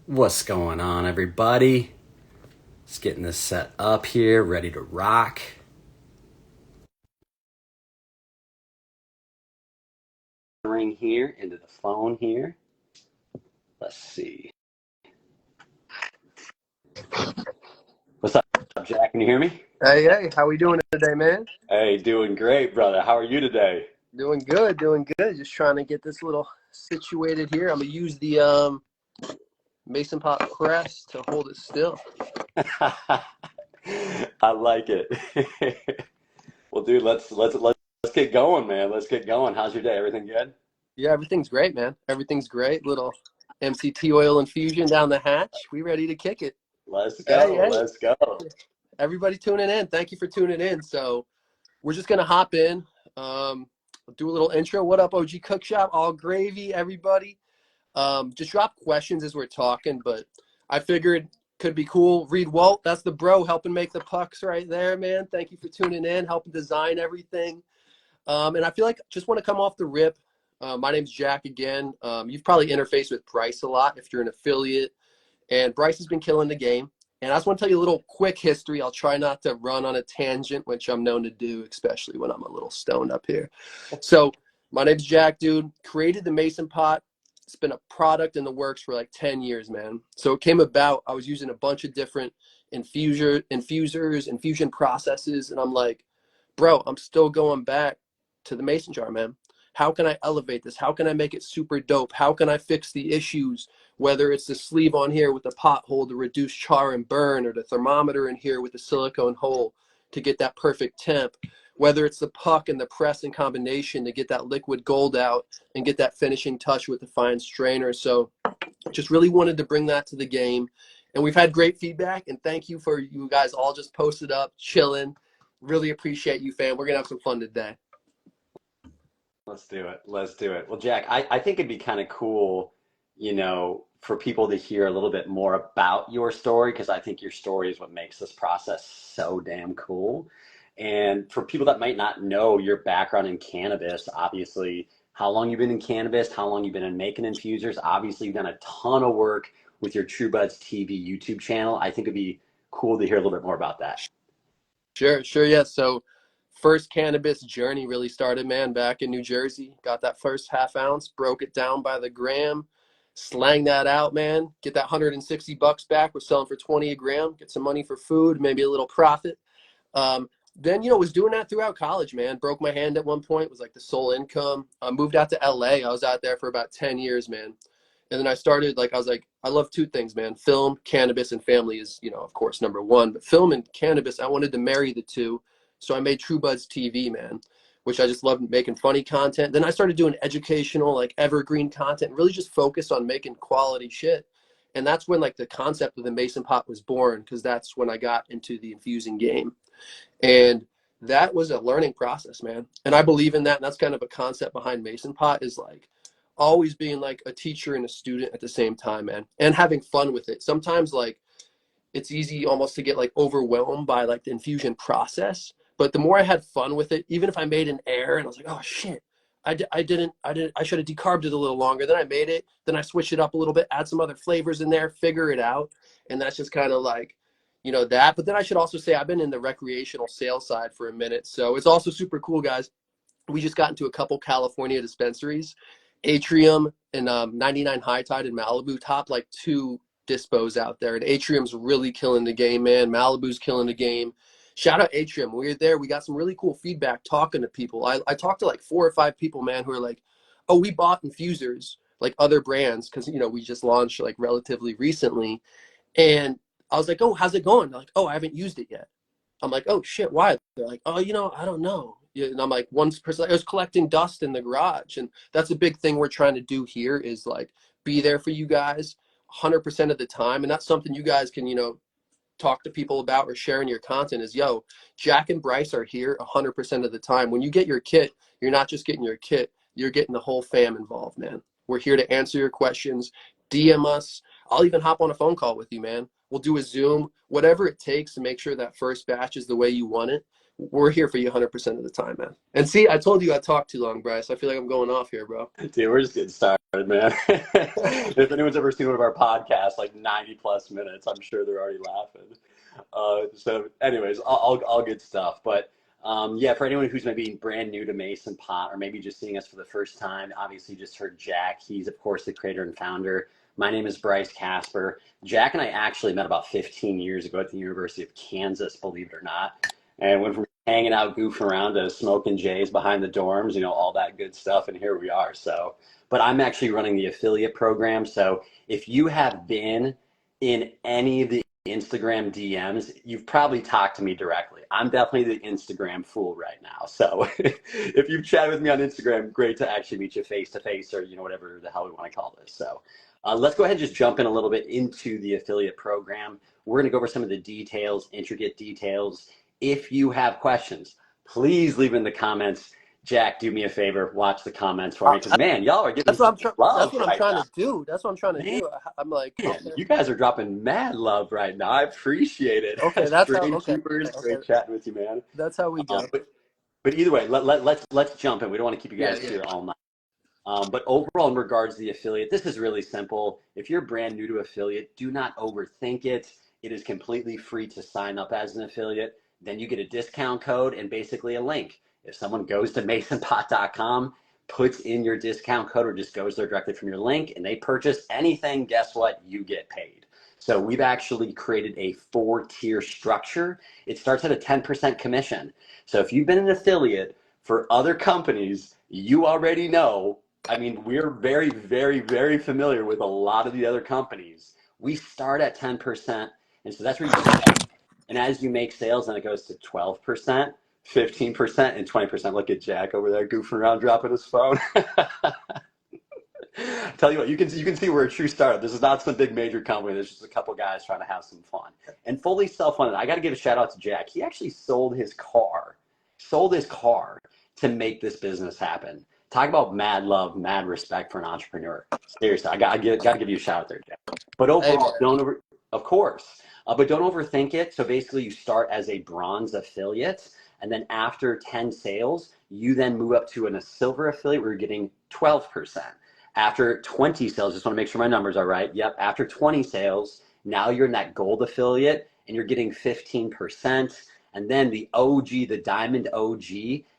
What's going on, everybody? Just getting this set up here, ready to rock. Ring here into the phone here. Let's see. What's up, Jack? Can you hear me? Hey, how we doing today, man? Hey, doing great, brother. How are you today? Doing good, doing good. Just trying to get this little situated here. I'm gonna use the Mason pot press to hold it still. I like it. Well, dude, let's get going, man. Let's get going. How's your day? Everything good? Yeah, everything's great, man. Everything's great. Little MCT oil infusion down the hatch. We ready to kick it. Let's Hey, go. hey, Let's go. everybody tuning in. Thank you for tuning in. So we're just gonna hop in. Do a little intro. What up, OG Cook Shop? All gravy, everybody. Just drop questions as we're talking, but I figured could be cool. Reed Walt, that's the bro helping make the pucks right there, man. Thank you for tuning in, helping design everything. And I feel like just want to come off the rip. My name's Jack again. You've probably interfaced with Bryce a lot if you're an affiliate, and Bryce has been killing the game. And I just want to tell you a little quick history. I'll try not to run on a tangent, which I'm known to do, especially when I'm a little stoned up here. So my name's Jack, dude. Created the Mason pot. It's been a product in the works for like 10 years, man. So it came about, I was using a bunch of different infusers, infusion processes, and I'm like, bro, I'm still going back to the Mason jar, man. How can I elevate this? How can I make it super dope? How can I fix the issues? Whether it's the sleeve on here with the pothole to reduce char and burn, or the thermometer in here with the silicone hole to get that perfect temp, whether it's the puck and the press in combination to get that liquid gold out and get that finishing touch with the fine strainer. So just really wanted to bring that to the game. And we've had great feedback, and thank you for you guys all just posted up, chilling. Really appreciate you, fam. We're going to have some fun today. Let's do it. Let's do it. Well, Jack, I think it'd be kind of cool, for people to hear a little bit more about your story, because I think your story is what makes this process so damn cool. And for people that might not know your background in cannabis, obviously, how long you've been in cannabis, how long you've been in making infusers, obviously you've done a ton of work with your True Buds TV YouTube channel. I think it'd be cool to hear a little bit more about that. Sure, yeah. So first cannabis journey really started, man, back in New Jersey. Got that first half ounce, broke it down by the gram, slang that out, man. Get that $160 back. We're selling for 20 a gram. Get some money for food, maybe a little profit. Then, was doing that throughout college, man. Broke my hand at one point, was like the sole income. Moved out to LA. I was out there for about 10 years, man. And then I started, like, I was like, I love two things, man. Film, cannabis, and family is, of course, number one. But film and cannabis, I wanted to marry the two. So I made True Buds TV, man, which I just loved making funny content. Then I started doing educational, like evergreen content, really just focused on making quality shit. And that's when, like, the concept of the Mason pot was born, because that's when I got into the infusing game. And that was a learning process, man. And I believe in that. And that's kind of a concept behind Mason Pot, is like always being like a teacher and a student at the same time, man, and having fun with it. Sometimes, like, it's easy almost to get like overwhelmed by like the infusion process. But the more I had fun with it, even if I made an error and I was like, oh shit, I should have decarbed it a little longer. Then I made it. Then I switched it up a little bit, add some other flavors in there, figure it out. And that's just kind of like, that. But then I should also say I've been in the recreational sales side for a minute. So it's also super cool, guys. We just got into a couple California dispensaries, Atrium and 99 High Tide in Malibu, top like two dispos out there. And Atrium's really killing the game, man. Malibu's killing the game. Shout out Atrium. We were there. We got some really cool feedback talking to people. I talked to like 4 or 5 people, man, who are like, oh, we bought infusers, like other brands, because, we just launched like relatively recently. And I was like, oh, how's it going? They're like, oh, I haven't used it yet. I'm like, oh shit, why? They're like, oh, I don't know. Yeah, and I'm like, one person, I was collecting dust in the garage, and that's a big thing we're trying to do here, is like be there for you guys 100% of the time, and that's something you guys can, talk to people about or sharing your content. Is, yo, Jack and Bryce are here 100% of the time. When you get your kit, you're not just getting your kit, you're getting the whole fam involved, man. We're here to answer your questions. DM us. I'll even hop on a phone call with you, man. We'll do a Zoom, whatever it takes to make sure that first batch is the way you want it. we're here for you 100% of the time, man. And see, I told you I talked too long, Bryce. I feel like I'm going off here, bro. Dude, we're just getting started, man. If anyone's ever seen one of our podcasts, like 90 plus minutes, I'm sure they're already laughing. So anyways, all good stuff. But yeah, for anyone who's maybe brand new to Mason Pot or maybe just seeing us for the first time, obviously you just heard Jack. He's, of course, the creator and founder. My name is Bryce Casper. Jack and I actually met about 15 years ago at the University of Kansas, believe it or not. And went from hanging out, goofing around to smoking J's behind the dorms, all that good stuff. And here we are. So, but I'm actually running the affiliate program. So if you have been in any of the Instagram DMs, you've probably talked to me directly. I'm definitely the Instagram fool right now. So if you've chatted with me on Instagram, great to actually meet you face to face or, whatever the hell we want to call this. So let's go ahead and just jump in a little bit into the affiliate program. We're going to go over some of the details, intricate details. If you have questions, please leave in the comments. Jack, do me a favor, watch the comments for me, because man, y'all are giving some love. That's what I'm right trying now. to do. That's what I'm trying to Man, do. I'm like, okay. you guys are dropping mad love right now. I appreciate it. Okay, that's how. Dream Okay, Keepers, okay. great chatting with you, man. That's how we go. But either way, let's jump in. We don't want to keep you guys Yeah. here all night. But overall, in regards to the affiliate, this is really simple. If you're brand new to affiliate, do not overthink it. It is completely free to sign up as an affiliate. Then you get a discount code and basically a link. If someone goes to masonpot.com, puts in your discount code, or just goes there directly from your link, and they purchase anything, guess what? You get paid. So we've actually created a 4-tier structure. It starts at a 10% commission. So if you've been an affiliate for other companies, you already know. I mean, we're very, very, very familiar with a lot of the other companies. We start at 10%, and so that's where you start. And as you make sales, then it goes to 12%, 15%, and 20%. Look at Jack over there goofing around, dropping his phone. Tell you what, you can see we're a true startup. This is not some big major company. There's just a couple guys trying to have some fun. And fully self-funded. I got to give a shout out to Jack. He actually sold his car to make this business happen. Talk about mad love, mad respect for an entrepreneur. Seriously, I got to give you a shout out there, Jack. But overall, of course, but don't overthink it. So basically, you start as a bronze affiliate, and then after 10 sales, you then move up to a silver affiliate where you're getting 12%. After 20 sales, just want to make sure my numbers are right. Yep, after 20 sales, now you're in that gold affiliate and you're getting 15%. And then the OG, the diamond OG,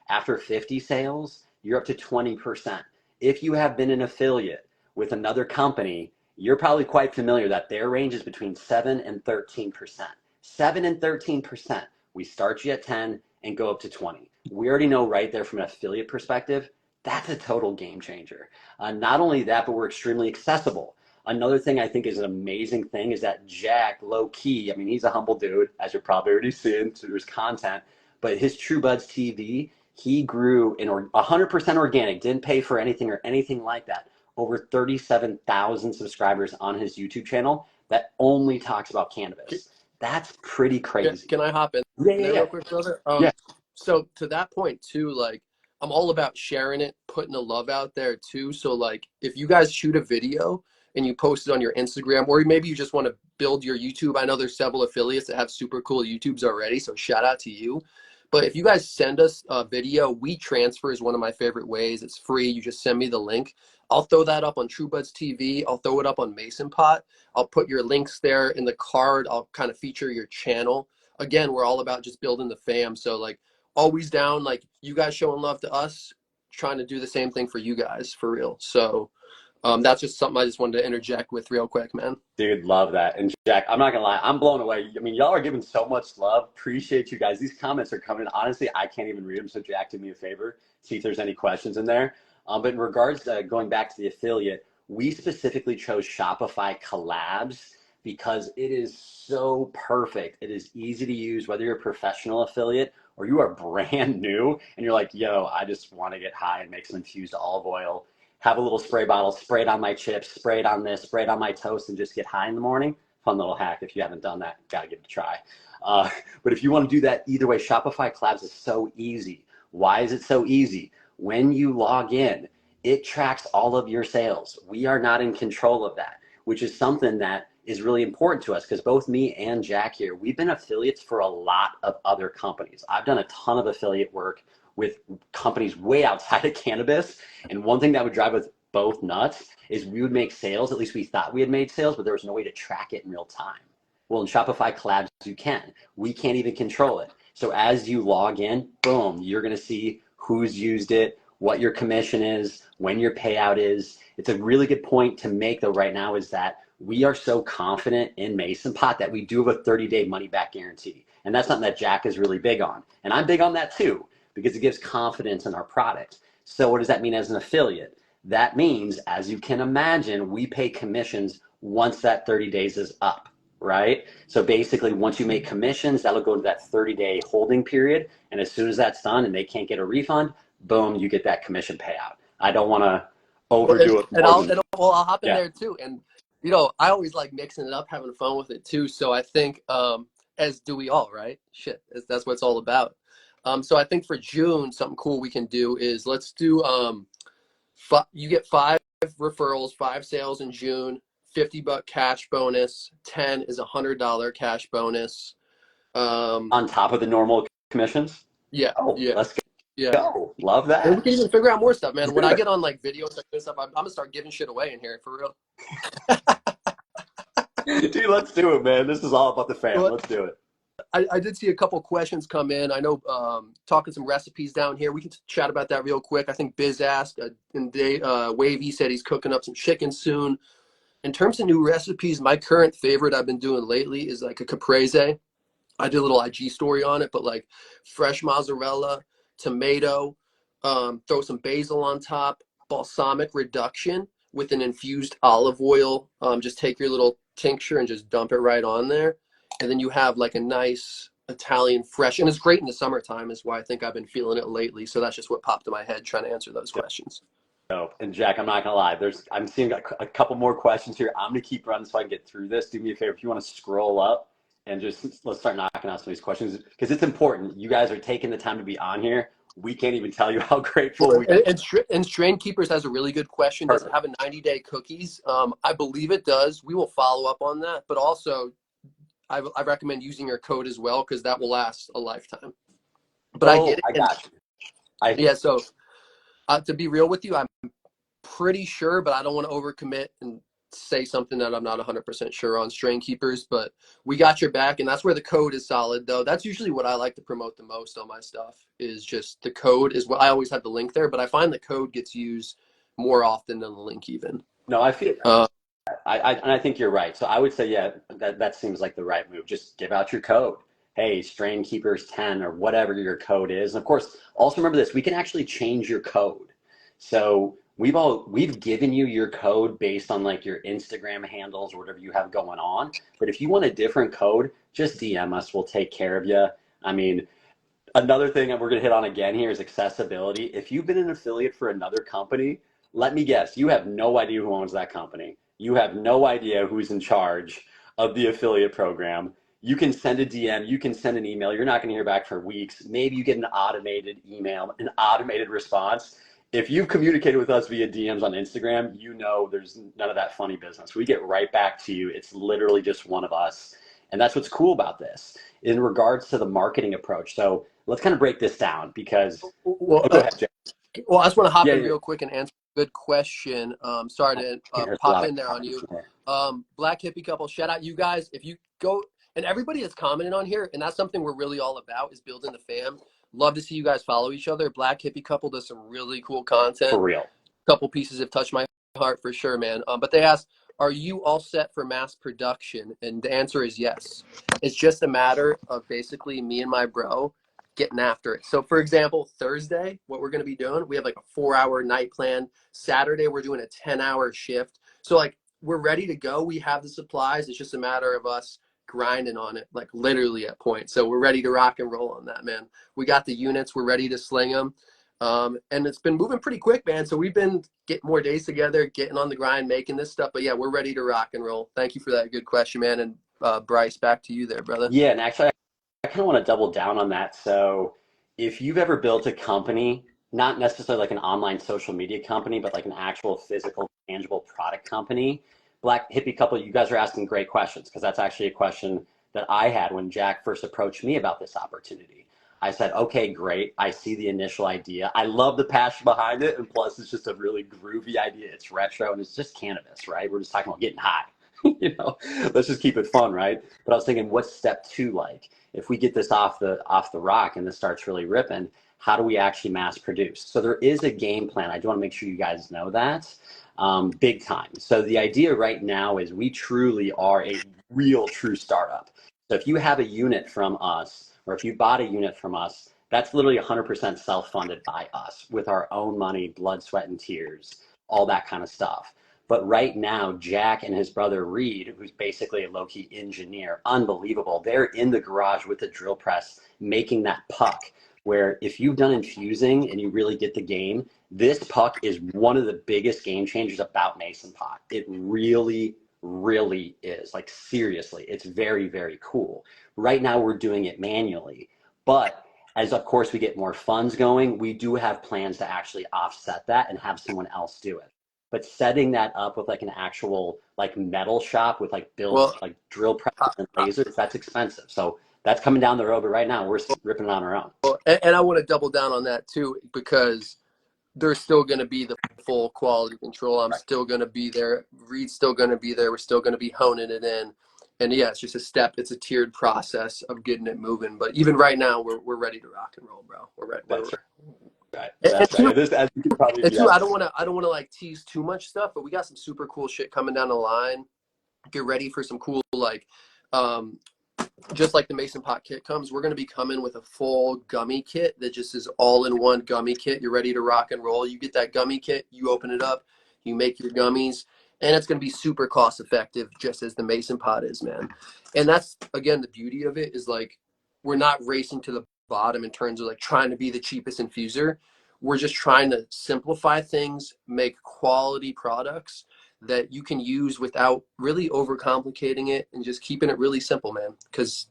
after 50 sales, you're up to 20%. If you have been an affiliate with another company, you're probably quite familiar that their range is between 7 and 13%. 7 and 13%. We start you at 10 and go up to 20. We already know right there from an affiliate perspective, that's a total game changer. Not only that, but we're extremely accessible. Another thing I think is an amazing thing is that Jack, low key, I mean, he's a humble dude, as you're probably already seeing through his content, but his True Buds TV, he grew in 100% organic, didn't pay for anything or anything like that. Over 37,000 subscribers on his YouTube channel that only talks about cannabis. That's pretty crazy. Can I hop in Yeah. real quick, brother? Yeah. So to that point too, like I'm all about sharing it, putting the love out there too. So like if you guys shoot a video and you post it on your Instagram, or maybe you just want to build your YouTube. I know there's several affiliates that have super cool YouTubes already, so shout out to you. But if you guys send us a video, WeTransfer is one of my favorite ways. It's free. You just send me the link. I'll throw that up on TrueBuds TV. I'll throw it up on Mason Pot. I'll put your links there in the card. I'll kind of feature your channel. Again, we're all about just building the fam. So like always down, like you guys showing love to us, trying to do the same thing for you guys for real. So that's just something I just wanted to interject with real quick, man. Dude, love that. And Jack, I'm not gonna lie, I'm blown away. I mean, y'all are giving so much love. Appreciate you guys. These comments are coming. Honestly, I can't even read them. So Jack, do me a favor, see if there's any questions in there. But in regards to going back to the affiliate, we specifically chose Shopify collabs because it is so perfect. It is easy to use, whether you're a professional affiliate or you are brand new and you're like, yo, I just want to get high and make some infused olive oil, have a little spray bottle, spray it on my chips, spray it on this, spray it on my toast, and just get high in the morning. Fun little hack. If you haven't done that, gotta give it a try. But if you want to do that, either way, Shopify Collabs is so easy. Why is it so easy? When you log in, it tracks all of your sales. We are not in control of that. which is something that is really important to us because both me and Jack here, we've been affiliates for a lot of other companies. I've done a ton of affiliate work with companies way outside of cannabis. And one thing that would drive us both nuts is we would make sales, at least we thought we had made sales, but there was no way to track it in real time. Well, in Shopify Collabs, you can. We can't even control it. So as you log in, boom, you're going to see who's used it, what your commission is, when your payout is. It's a really good point to make though right now is that we are so confident in Mason Pot that we do have a 30-day money back guarantee. And that's something that Jack is really big on. And I'm big on that too, because it gives confidence in our product. So what does that mean as an affiliate? That means, as you can imagine, we pay commissions once that 30 days is up, right? So basically, once you make commissions, that'll go to that 30-day holding period. And as soon as that's done and they can't get a refund, boom, you get that commission payout. I don't want to overdo it. I'll hop in there too. And, you know, I always like mixing it up, having fun with it too. So I think, as do we all, right? Shit, that's what it's all about. So I think for June, something cool we can do is let's do, you get 5 referrals, 5 sales in June, $50 cash bonus, 10 is $100 cash bonus. On top of the normal commissions? Yeah. Oh, yeah. let's Yeah. go. Love that. And we can even figure out more stuff, man. When I get on like videos like this, I'm gonna start giving shit away in here for real. Dude, let's do it, man. This is all about the fam. Let's do it. I did see a couple questions come in. I know talking some recipes down here. We can chat about that real quick. I think Biz asked, and Wavy said he's cooking up some chicken soon. In terms of new recipes, my current favorite I've been doing lately is like a caprese. I did a little IG story on it, but like fresh mozzarella, tomato, throw some basil on top, balsamic reduction with an infused olive oil. Just take your little tincture and just dump it right on there. And then you have like a nice Italian fresh, and it's great in the summertime is why I think I've been feeling it lately. So that's just what popped in my head trying to answer those questions. Oh, and Jack, I'm not gonna lie. I'm seeing a couple more questions here. I'm gonna keep running so I can get through this. Do me a favor, if you want to scroll up and just let's start knocking out some of these questions because it's important. You guys are taking the time to be on here. We can't even tell you how grateful we are. And Strain Keepers has a really good question. Does it have a 90-day cookies? I believe it does. We will follow up on that. But also, I recommend using your code as well because that will last a lifetime. But I get it. I got you. Yeah, so to be real with you, I'm pretty sure, but I don't want to overcommit and say something that I'm not 100% sure on Strain Keepers, but we got your back, and that's where the code is solid, though. That's usually what I like to promote the most on my stuff is just the code is what I always have the link there, but I find the code gets used more often than the link even. No, I feel I think you're right. So I would say, yeah, that seems like the right move. Just give out your code. Hey, Strain Keepers 10 or whatever your code is. And of course, also remember this, we can actually change your code. So we've given you your code based on like your Instagram handles or whatever you have going on. But if you want a different code, just DM us. We'll take care of you. I mean, another thing that we're going to hit on again here is accessibility. If you've been an affiliate for another company, let me guess, you have no idea who owns that company. You have no idea who's in charge of the affiliate program. You can send a DM, you can send an email. You're not going to hear back for weeks. Maybe you get an automated email, an automated response. If you've communicated with us via DMs on Instagram, you know there's none of that funny business. We get right back to you. It's literally just one of us. And that's what's cool about this in regards to the marketing approach. So let's kind of break this down because go ahead, Jay. Well, I just want to hop in real quick and answer a good question. Sorry to pop in there on you. Black Hippie Couple, shout out you guys. If you go, and everybody that's commenting on here, and that's something we're really all about is building the fam. Love to see you guys follow each other. Black Hippie Couple does some really cool content. For real. A couple pieces have touched my heart for sure, man. But they asked, are you all set for mass production? And the answer is yes. It's just a matter of basically me and my bro getting after it. So for example, Thursday, what we're going to be doing, we have like a 4-hour night plan. Saturday, we're doing a 10-hour shift. So like we're ready to go. We have the supplies. It's just a matter of us grinding on it, like literally at point. So we're ready to rock and roll on that, man. We got the units. We're ready to sling them. And it's been moving pretty quick, man. So we've been getting more days together, getting on the grind, making this stuff. But yeah, we're ready to rock and roll. Thank you for that good question, man. And Bryce, back to you there, brother. Yeah, and actually, I kind of want to double down on that. So if you've ever built a company, not necessarily like an online social media company, but like an actual physical, tangible product company, Black hippie couple, you guys are asking great questions because that's actually a question that I had when Jack first approached me about this opportunity. I said, okay, great. I see the initial idea. I love the passion behind it. And plus, it's just a really groovy idea. It's retro and it's just cannabis, right? We're just talking about getting high. Let's just keep it fun, right? But I was thinking, what's step two like? If we get this off the rock and this starts really ripping, how do we actually mass produce? So there is a game plan. I do want to make sure you guys know that big time. So the idea right now is we truly are a real true startup. So if you have a unit from us, or if you bought a unit from us, that's literally 100% self-funded by us with our own money, blood, sweat, and tears, all that kind of stuff. But right now, Jack and his brother Reed, who's basically a low-key engineer, unbelievable. They're in the garage with the drill press making that puck. Where if you've done infusing and you really get the game, this puck is one of the biggest game changers about Mason Pot. It really, really is. Like seriously, it's very, very cool. Right now we're doing it manually, but as of course we get more funds going, we do have plans to actually offset that and have someone else do it. But setting that up with like an actual like metal shop with like builds Well, like drill presses and I, lasers, that's expensive. So that's coming down the road, but right now we're ripping it on our own. and I want to double down on that too, because there's still going to be the full quality control. I'm Right. still going to be there. Reed's still going to be there. We're still going to be honing it in. And yeah, it's just a step. It's a tiered process of getting it moving. But even right now, we're ready to rock and roll, bro. We're ready. That's right. And That's right. two, And this, as you can probably and two, guess, I don't want to like tease too much stuff, but we got some super cool shit coming down the line. Get ready for some cool like um just like the Mason Pot kit comes, we're going to be coming with a full gummy kit that just is all in one gummy kit. You're ready to rock and roll. You get that gummy kit, you open it up, you make your gummies, and it's going to be super cost effective, just as the Mason Pot is, man. And that's, again, the beauty of it is like, we're not racing to the bottom in terms of like trying to be the cheapest infuser. We're just trying to simplify things, make quality products that you can use without really overcomplicating it and just keeping it really simple, man. Because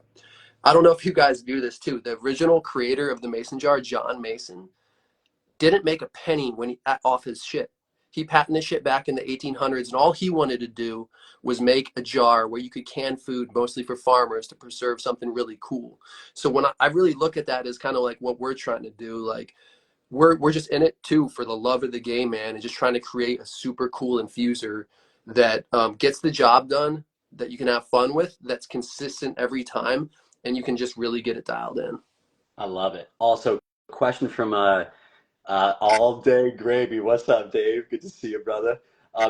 I don't know if you guys do this too. The original creator of the Mason jar, John Mason, didn't make a penny when off his shit. He patented this shit back in the 1800s, and all he wanted to do was make a jar where you could can food, mostly for farmers, to preserve something really cool. So when I really look at that as kind of like what we're trying to do, like we're just in it too for the love of the game, man, and just trying to create a super cool infuser that gets the job done, that you can have fun with, that's consistent every time, and you can just really get it dialed in. I love it. Also, question from All Day Gravy. What's up, Dave? Good to see you, brother.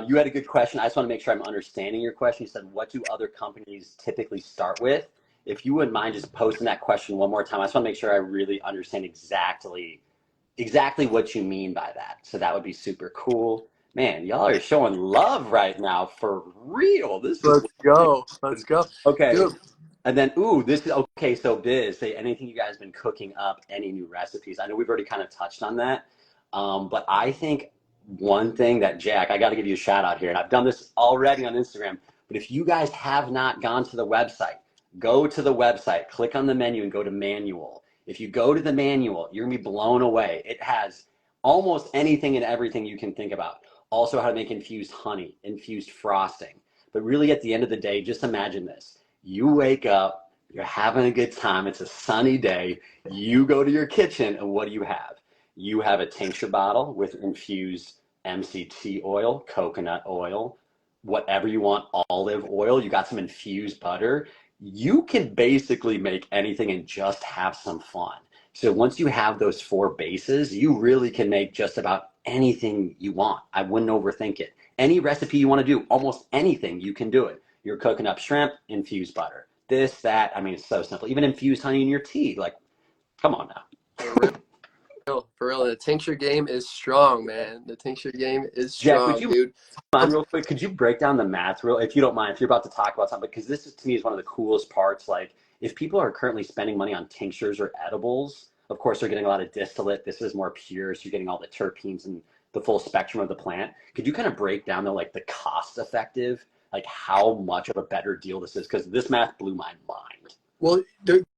You had a good question. I just want to make sure I'm understanding your question. You said, what do other companies typically start with? If you wouldn't mind just posting that question one more time, I just want to make sure I really understand exactly what you mean by that. So that would be super cool. Man, y'all are showing love right now for real. This is Let's go. Let's go. okay. Dude, And then, ooh, this is okay. So, Biz, say anything you guys been cooking up, any new recipes? I know we've already kind of touched on that, but I think one thing that Jack, I got to give you a shout out here, and I've done this already on Instagram. But if you guys have not gone to the website, go to the website, click on the menu, and go to manual. If you go to the manual, you're gonna be blown away. It has almost anything and everything you can think about. Also, how to make infused honey, infused frosting. But really, at the end of the day, just imagine this. You wake up, you're having a good time, it's a sunny day, you go to your kitchen, and what do you have? You have a tincture bottle with infused MCT oil, coconut oil, whatever you want, olive oil, you got some infused butter. You can basically make anything and just have some fun. So once you have those four bases, you really can make just about anything you want. I wouldn't overthink it. Any recipe you want to do, almost anything, you can do it. You're cooking up shrimp, infused butter. This, that, I mean, it's so simple. Even infused honey in your tea. Like, come on for now. real, for real. The tincture game is strong, man. The tincture game is Jack, would strong, you dude. mind real quick? Could you break down the math real, if you don't mind, if you're about to talk about something, because this is, to me is one of the coolest parts. Like, if people are currently spending money on tinctures or edibles, of course they're getting a lot of distillate. This is more pure, so you're getting all the terpenes and the full spectrum of the plant. Could you kind of break down though, like the cost effective, like how much of a better deal this is? Because this math blew my mind. Well,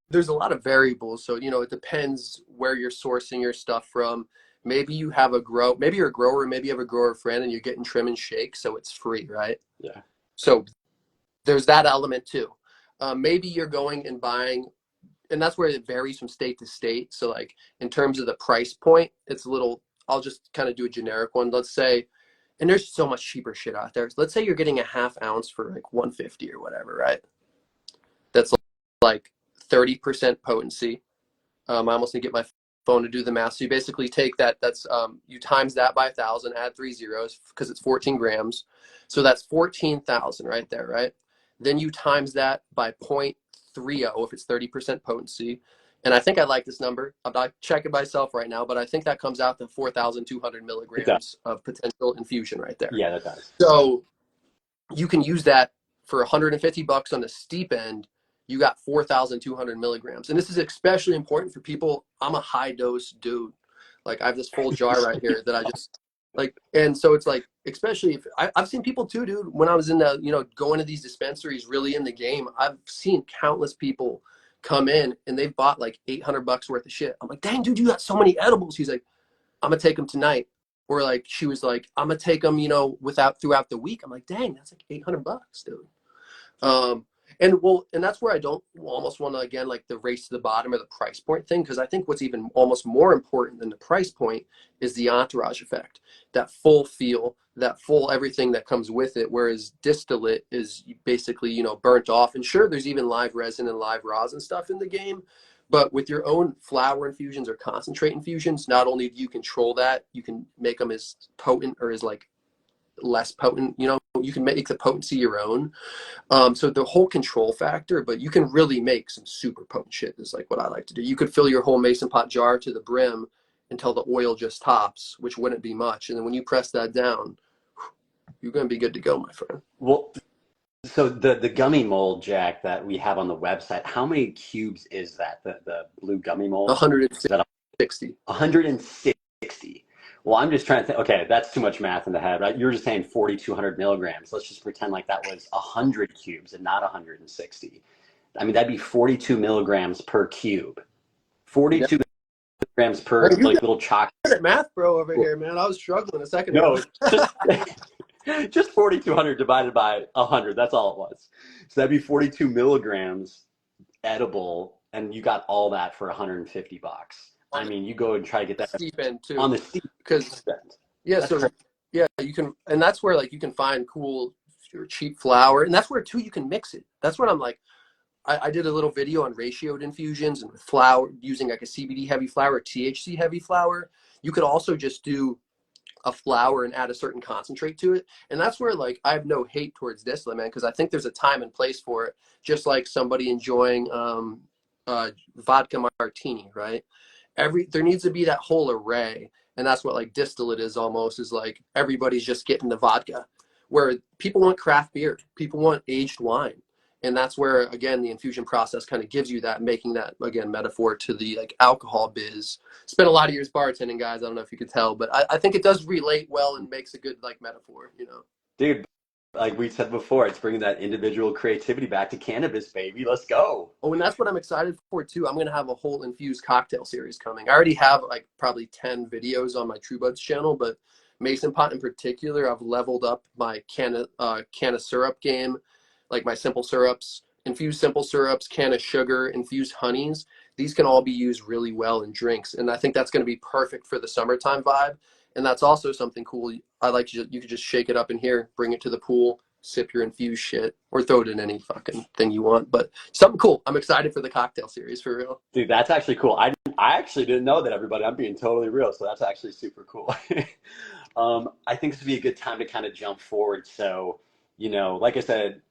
there's a lot of variables. So, it depends where you're sourcing your stuff from. Maybe you have maybe you're a grower, maybe you have a grower friend and you're getting trim and shake, so it's free, right? Yeah. So there's that element too. Maybe you're going and buying, and that's where it varies from state to state. So like in terms of the price point, it's a little, I'll just kind of do a generic one. Let's say, and there's so much cheaper shit out there. Let's say you're getting a half ounce for like 150 or whatever, right? That's like 30% potency. I almost need to get my phone to do the math. So you basically take that, that's you times that by 1,000, add 3 zeros because it's 14 grams. So that's 14,000 right there, right? Then you times that by 0.30 if it's 30% potency. And I think I like this number. I'm not checking myself right now, but I think that comes out to 4,200 It does. milligrams of potential infusion right there. Yeah, that does. So you can use that for $150 on the steep end. You got 4,200 milligrams. And this is especially important for people. I'm a high dose dude. Like I have this full jar right here that I just like, and so it's like, especially if I've seen people too, dude, when I was in the, going to these dispensaries really in the game, I've seen countless people come in and they've bought like $800 worth of shit. I'm like, dang, dude, you got so many edibles. He's like, I'm gonna take them tonight. Or like she was like, I'm gonna take them, throughout the week. I'm like, dang, that's like $800, dude. And that's where I don't almost want to, again, like the race to the bottom or the price point thing, because I think what's even almost more important than the price point is the entourage effect, that full feel, that full everything that comes with it. Whereas distillate is basically, burnt off. And sure, there's even live resin and live rosin stuff in the game. But with your own flower infusions or concentrate infusions, not only do you control that, you can make them as potent or as like less potent, you can make the potency your own. So the whole control factor, but you can really make some super potent shit is like what I like to do. You could fill your whole mason pot jar to the brim until the oil just tops, which wouldn't be much. And then when you press that down, you're going to be good to go, my friend. Well, so the gummy mold, Jack, that we have on the website, how many cubes is that? The blue gummy mold? Is that 160. 160? Well, I'm just trying to think. Okay, that's too much math in the head, right? You're just saying 4,200 milligrams. Let's just pretend like that was 100 cubes and not 160. I mean, that'd be 42 milligrams per cube. 42 milligrams per like little chocolate. At math, bro, over here, man. I was struggling a second No, ago. just 4,200 divided by 100. That's all it was. So that'd be 42 milligrams edible, and you got all that for $150. I mean, you go and try to get that steep end too, on the steep because end. Yeah, That's so crazy. yeah, you can, and that's where like you can find cool or cheap flour, and that's where too you can mix it. That's what I'm like. I did a little video on ratioed infusions and with flour using like a CBD heavy flour, THC heavy flour. You could also just do a flour and add a certain concentrate to it, and that's where like I have no hate towards distillate, man, because I think there's a time and place for it. Just like somebody enjoying vodka martini, right? There needs to be that whole array, and that's what like distillate is almost, is like everybody's just getting the vodka, where people want craft beer, people want aged wine. And that's where again the infusion process kind of gives you that, making that again metaphor to the like alcohol biz. Spent a lot of years bartending, guys. I don't know if you could tell, but I think it does relate well and makes a good like metaphor, Dude, like we said before, it's bringing that individual creativity back to cannabis, baby. Let's go. Oh, and that's what I'm excited for too. I'm going to have a whole infused cocktail series coming. I already have like probably 10 videos on my True Buds channel, but Mason Pot in particular, I've leveled up my can of syrup game, like my simple syrups, infused simple syrups, can of sugar, infused honeys. These can all be used really well in drinks, and I think that's going to be perfect for the summertime vibe. And that's also something cool. I like you could just shake it up in here, bring it to the pool, sip your infused shit, or throw it in any fucking thing you want. But something cool. I'm excited for the cocktail series, for real. Dude, that's actually cool. I actually didn't know that, everybody. I'm being totally real, so that's actually super cool. I think this would be a good time to kind of jump forward. So, like I said,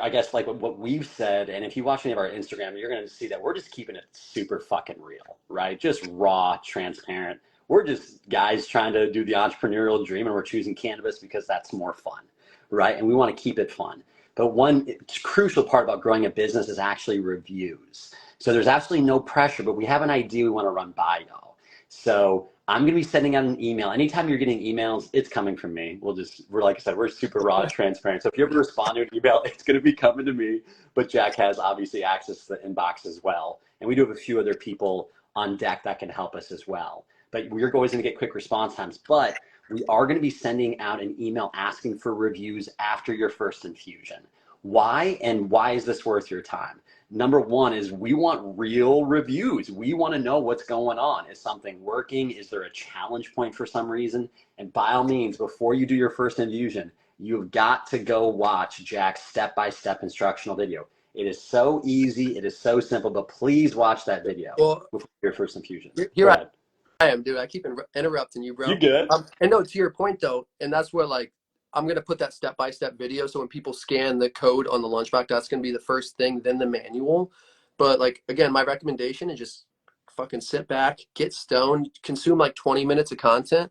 I guess like what we've said, and if you watch any of our Instagram, you're going to see that we're just keeping it super fucking real, right? Just raw, transparent. We're just guys trying to do the entrepreneurial dream, and we're choosing cannabis because that's more fun, right? And we want to keep it fun. But one crucial part about growing a business is actually reviews. So there's absolutely no pressure, but we have an idea we want to run by y'all. So I'm going to be sending out an email. Anytime you're getting emails, it's coming from me. We're like I said, we're super raw and transparent. So if you ever respond to an email, it's going to be coming to me. But Jack has obviously access to the inbox as well. And we do have a few other people on deck that can help us as well. But we're always going to get quick response times. But we are going to be sending out an email asking for reviews after your first infusion. Why, and why is this worth your time? Number one is we want real reviews. We want to know what's going on. Is something working? Is there a challenge point for some reason? And by all means, before you do your first infusion, you've got to go watch Jack's step-by-step instructional video. It is so easy. It is so simple, but please watch that video Well, before your first infusion. here Go ahead. I am, dude. I keep interrupting you, You bro. good? And no, to your point though, and that's where like I'm gonna put that step-by-step video. So when people scan the code on the lunchbox, that's gonna be the first thing, then the manual. But like again, my recommendation is just fucking sit back, get stoned, consume like 20 minutes of content,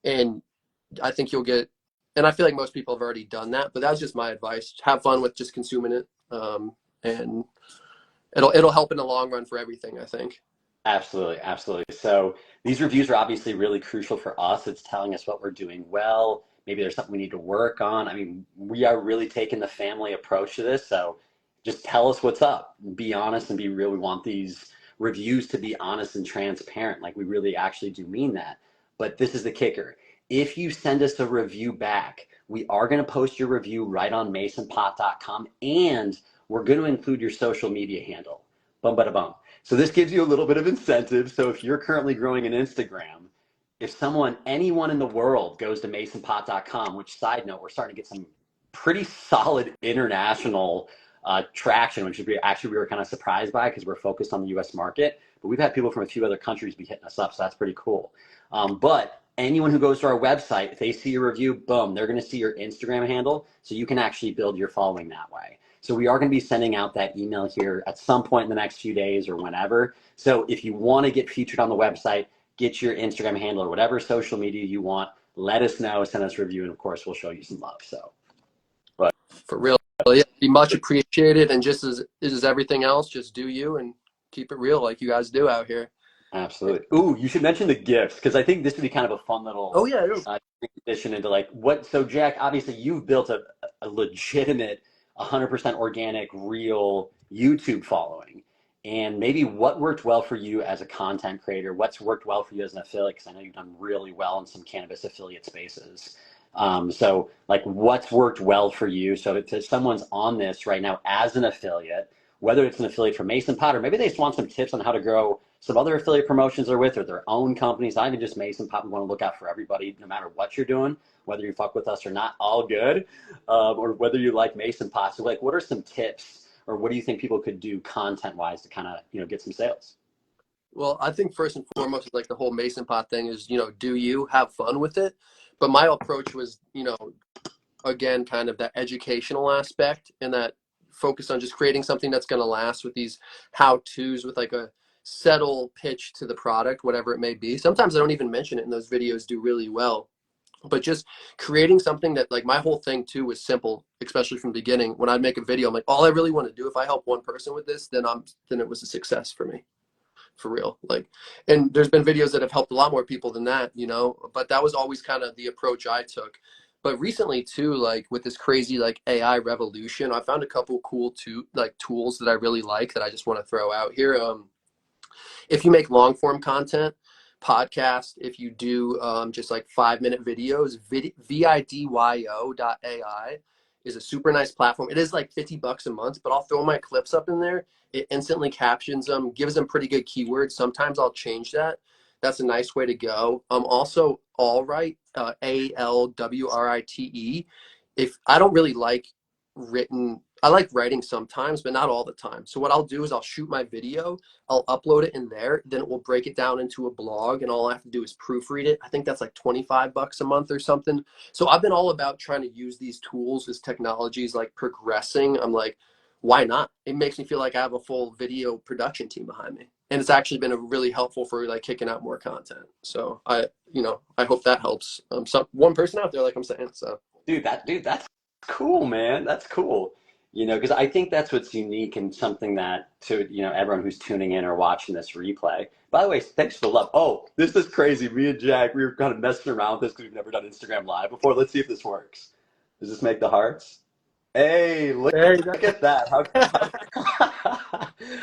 and I think you'll get. And I feel like most people have already done that, but that's just my advice. Have fun with just consuming it, and it'll help in the long run for everything, I think. Absolutely, absolutely. So these reviews are obviously really crucial for us. It's telling us what we're doing well. Maybe there's something we need to work on. I mean, we are really taking the family approach to this. So just tell us what's up. Be honest and be real. We want these reviews to be honest and transparent. Like we really actually do mean that. But this is the kicker. If you send us a review back, we are going to post your review right on masonpot.com, and we're going to include your social media handle. Bum, bada, bum. So this gives you a little bit of incentive. So if you're currently growing an Instagram, if anyone in the world goes to masonpot.com, which side note, we're starting to get some pretty solid international traction, which we were kind of surprised by because we're focused on the US market. But we've had people from a few other countries be hitting us up, so that's pretty cool. But anyone who goes to our website, if they see your review, boom, they're going to see your Instagram handle, so you can actually build your following that way. So we are going to be sending out that email here at some point in the next few days or whenever. So if you want to get featured on the website, get your Instagram handle or whatever social media you want, let us know, send us a review, and of course we'll show you some love. So, but For real, yeah, be much appreciated. And just as everything else, just do you and keep it real like you guys do out here. absolutely. Ooh, you should mention the gifts because I think this would be kind of a fun little Oh yeah, addition into like what. So Jack, obviously you've built a legitimate 100% organic, real YouTube following. And maybe what worked well for you as a content creator? What's worked well for you as an affiliate? Because I know you've done really well in some cannabis affiliate spaces. So, like, what's worked well for you? So, if someone's on this right now as an affiliate, whether it's an affiliate from Mason Pot, or maybe they just want some tips on how to grow some other affiliate promotions they're with, or their own companies, not even just Mason Pot. We want to look out for everybody, no matter what you're doing, whether you fuck with us or not, all good, or whether you like Mason Pot. So, like, what are some tips, or what do you think people could do content-wise to kind of, get some sales? well, I think first and foremost, like the whole Mason pot thing is, do you have fun with it? But my approach was, again, kind of that educational aspect and that focus on just creating something that's going to last with these how-tos with like a settle pitch to the product, whatever it may be. Sometimes I don't even mention it and those videos do really well. But just creating something that like my whole thing too was simple, especially from the beginning. When I'd make a video, I'm like, all I really want to do, if I help one person with this, then it was a success for me. For real. Like, and there's been videos that have helped a lot more people than that, but that was always kind of the approach I took. But recently too, like with this crazy like AI revolution, I found a couple cool tools that I really like that I just want to throw out here. If you make long form content, podcast, if you do just like 5-minute videos, vidyo.ai is a super nice platform. It is like $50 a month, but I'll throw my clips up in there. It instantly captions them, gives them pretty good keywords. Sometimes I'll change that. That's a nice way to go. Also, Alwrite, ALWRITE. If I don't really like I like writing sometimes, but not all the time. So what I'll do is I'll shoot my video, I'll upload it in there, then it will break it down into a blog, and all I have to do is proofread it. I think that's like $25 a month or something. So I've been all about trying to use these tools as technologies like progressing. I'm like, why not? It makes me feel like I have a full video production team behind me. And it's actually been really helpful for like kicking out more content. So I hope that helps one person out there, like I'm saying. So That's cool, man. That's cool. Because I think that's what's unique and something that to, everyone who's tuning in or watching this replay. By the way, thanks for the love. Oh, this is crazy. Me and Jack, we were kind of messing around with this because we've never done Instagram Live before. Let's see if this works. Does this make the hearts? Hey, there you look at that.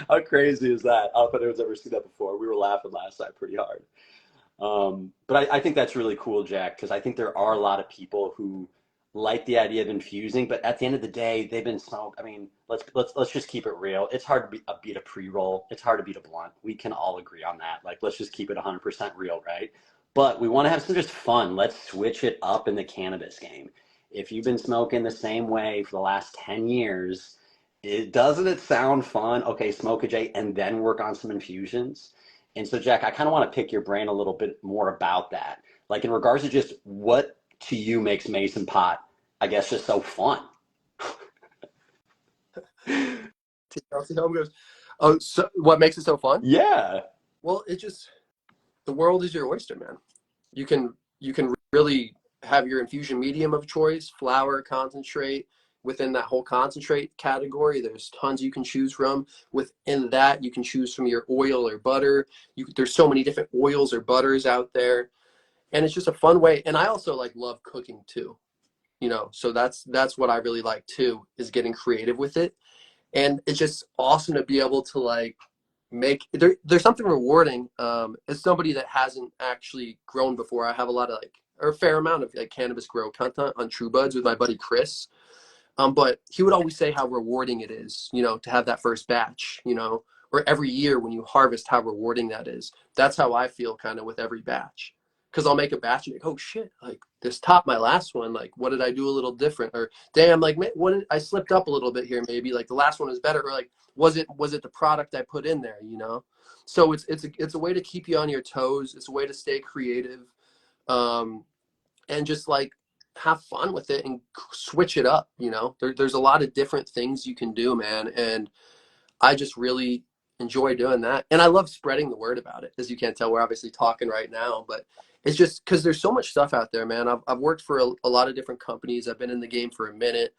How crazy is that? I don't know if anyone's ever seen that before. We were laughing last night pretty hard. But I think that's really cool, Jack, because I think there are a lot of people who like the idea of infusing, but at the end of the day, they've been smoked. I mean, let's just keep it real. It's hard to beat a pre-roll. It's hard to beat a blunt. We can all agree on that. Like, let's just keep it 100% real, right? But we want to have some just fun. Let's switch it up in the cannabis game. If you've been smoking the same way for the last 10 years, doesn't it sound fun? Okay, smoke a J and then work on some infusions. And so, Jack, I kind of want to pick your brain a little bit more about that. Like in regards to just what to you makes Mason Pot, I guess, just so fun. I'll see how it goes. Oh, so what makes it so fun? Yeah. Well, it just the world is your oyster, man. You can really have your infusion medium of choice, flower, concentrate. Within that whole concentrate category, there's tons you can choose from. Within that, you can choose from your oil or butter. There's so many different oils or butters out there, and it's just a fun way. And I also like love cooking too, so that's what I really like too, is getting creative with it. And it's just awesome to be able to like there's something rewarding. As somebody that hasn't actually grown before, I have a lot of or a fair amount of like cannabis grow content on True Buds with my buddy Chris. But he would always say how rewarding it is, to have that first batch, or every year when you harvest, how rewarding that is. That's how I feel kind of with every batch. Because I'll make a batch and like, oh shit, like this topped my last one. Like, what did I do a little different? Or damn, like I slipped up a little bit here. Maybe like the last one is better. Or like, was it the product I put in there? So it's a way to keep you on your toes. It's a way to stay creative, and just like have fun with it and switch it up. There's a lot of different things you can do, man, and I just really enjoy doing that. And I love spreading the word about it. As you can't tell, we're obviously talking right now, but it's just because there's so much stuff out there, man. I've worked for a lot of different companies. I've been in the game for a minute.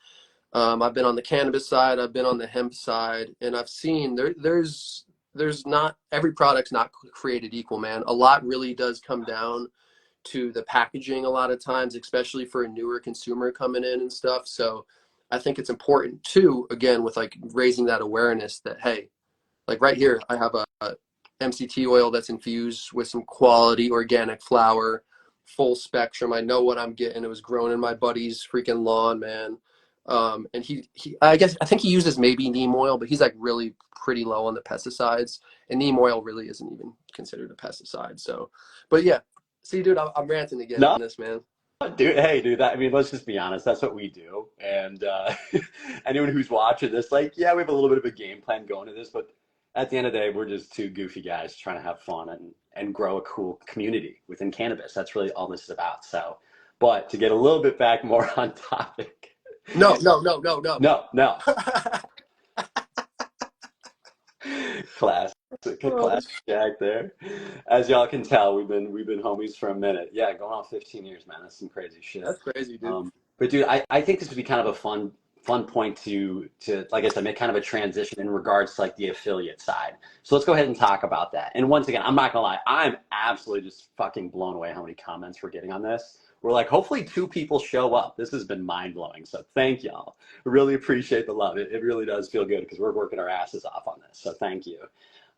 I've been on the cannabis side, I've been on the hemp side, and I've seen there's not, every product's not created equal, man. A lot really does come down to the packaging a lot of times, especially for a newer consumer coming in and stuff. So I think it's important too, again, with like raising that awareness that, hey, like right here, I have a MCT oil that's infused with some quality organic flower, full spectrum. I know what I'm getting. It was grown in my buddy's freaking lawn, man. And I think he uses maybe neem oil, but he's like really pretty low on the pesticides, and neem oil really isn't even considered a pesticide. So, but yeah, see, dude, I'm ranting again No, on this, man. dude, hey, dude, I mean, let's just be honest. That's what we do. And anyone who's watching this, like, yeah, we have a little bit of a game plan going to this, but at the end of the day, we're just two goofy guys trying to have fun and grow a cool community within cannabis. That's really all this is about. So, but to get a little bit back more on topic. No, no, no, no, no. No. Classic, Oh, classic Jack there. As y'all can tell, we've been homies for a minute. Yeah, going on 15 years, man. That's some crazy shit. that's crazy, dude. But dude, I think this would be kind of a fun point to like I said, make kind of a transition in regards to like the affiliate side. So let's go ahead and talk about that. And once again, I'm not gonna lie, I'm absolutely just fucking blown away how many comments we're getting on this. We're like, hopefully 2 people show up. This has been mind blowing. So thank y'all. Really appreciate the love. It really does feel good because we're working our asses off on this. So thank you.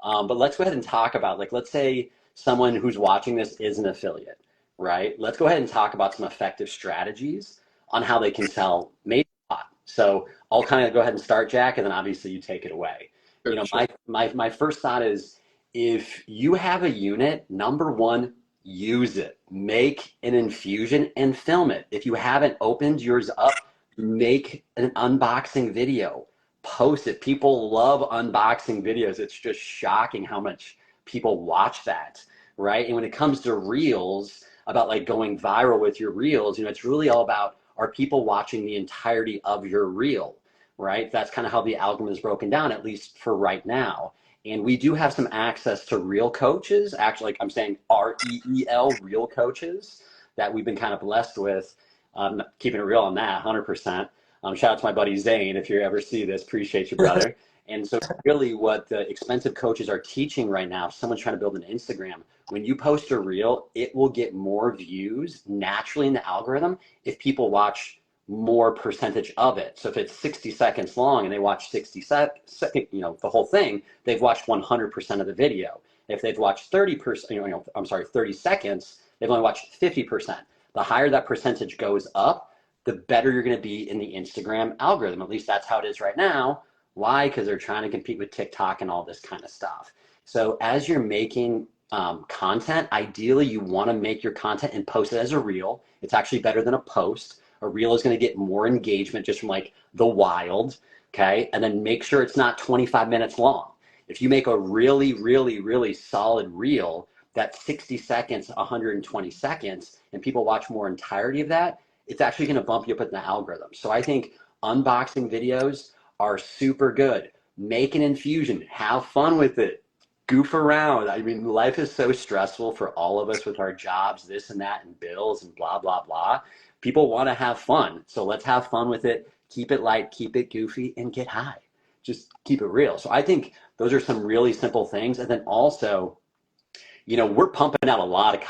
But let's go ahead and talk about, like, let's say someone who's watching this is an affiliate, right? Let's go ahead and talk about some effective strategies on how they can sell Mason Pot. So I'll kind of go ahead and start, Jack, and then obviously you take it away. Sure. My first thought is, if you have a unit, number one, use it. Make an infusion and film it. If you haven't opened yours up, make an unboxing video. Post it. People love unboxing videos. It's just shocking how much people watch that, right? And when it comes to reels, about like going viral with your reels, it's really all about, are people watching the entirety of your reel, right? That's kind of how the algorithm is broken down, at least for right now. And we do have some access to real coaches, actually, like I'm saying REEL, real coaches, that we've been kind of blessed with. Keeping it real on that, 100%. Shout out to my buddy Zane, if you ever see this, appreciate you, brother. And so really what the expensive coaches are teaching right now, if someone's trying to build an Instagram, when you post a reel, it will get more views naturally in the algorithm if people watch more percentage of it. So if it's 60 seconds long and they watch 60 seconds, the whole thing, they've watched 100% of the video. If they've watched 30%, I'm sorry, 30 seconds, they've only watched 50%. The higher that percentage goes up, the better you're going to be in the Instagram algorithm. At least that's how it is right now. Why? Because they're trying to compete with TikTok and all this kind of stuff. So as you're making content, ideally you want to make your content and post it as a reel. It's actually better than a post. A reel is going to get more engagement just from like the wild, okay? And then make sure it's not 25 minutes long. If you make a really, really, really solid reel that's 60 seconds, 120 seconds, and people watch more entirety of that, it's actually going to bump you up in the algorithm. So I think unboxing videos are super good. Make an infusion, have fun with it, goof around. I mean, life is so stressful for all of us with our jobs, this and that, and bills and blah, blah, blah. People want to have fun. So let's have fun with it. Keep it light, keep it goofy, and get high. Just keep it real. So I think those are some really simple things. And then also, we're pumping out a lot of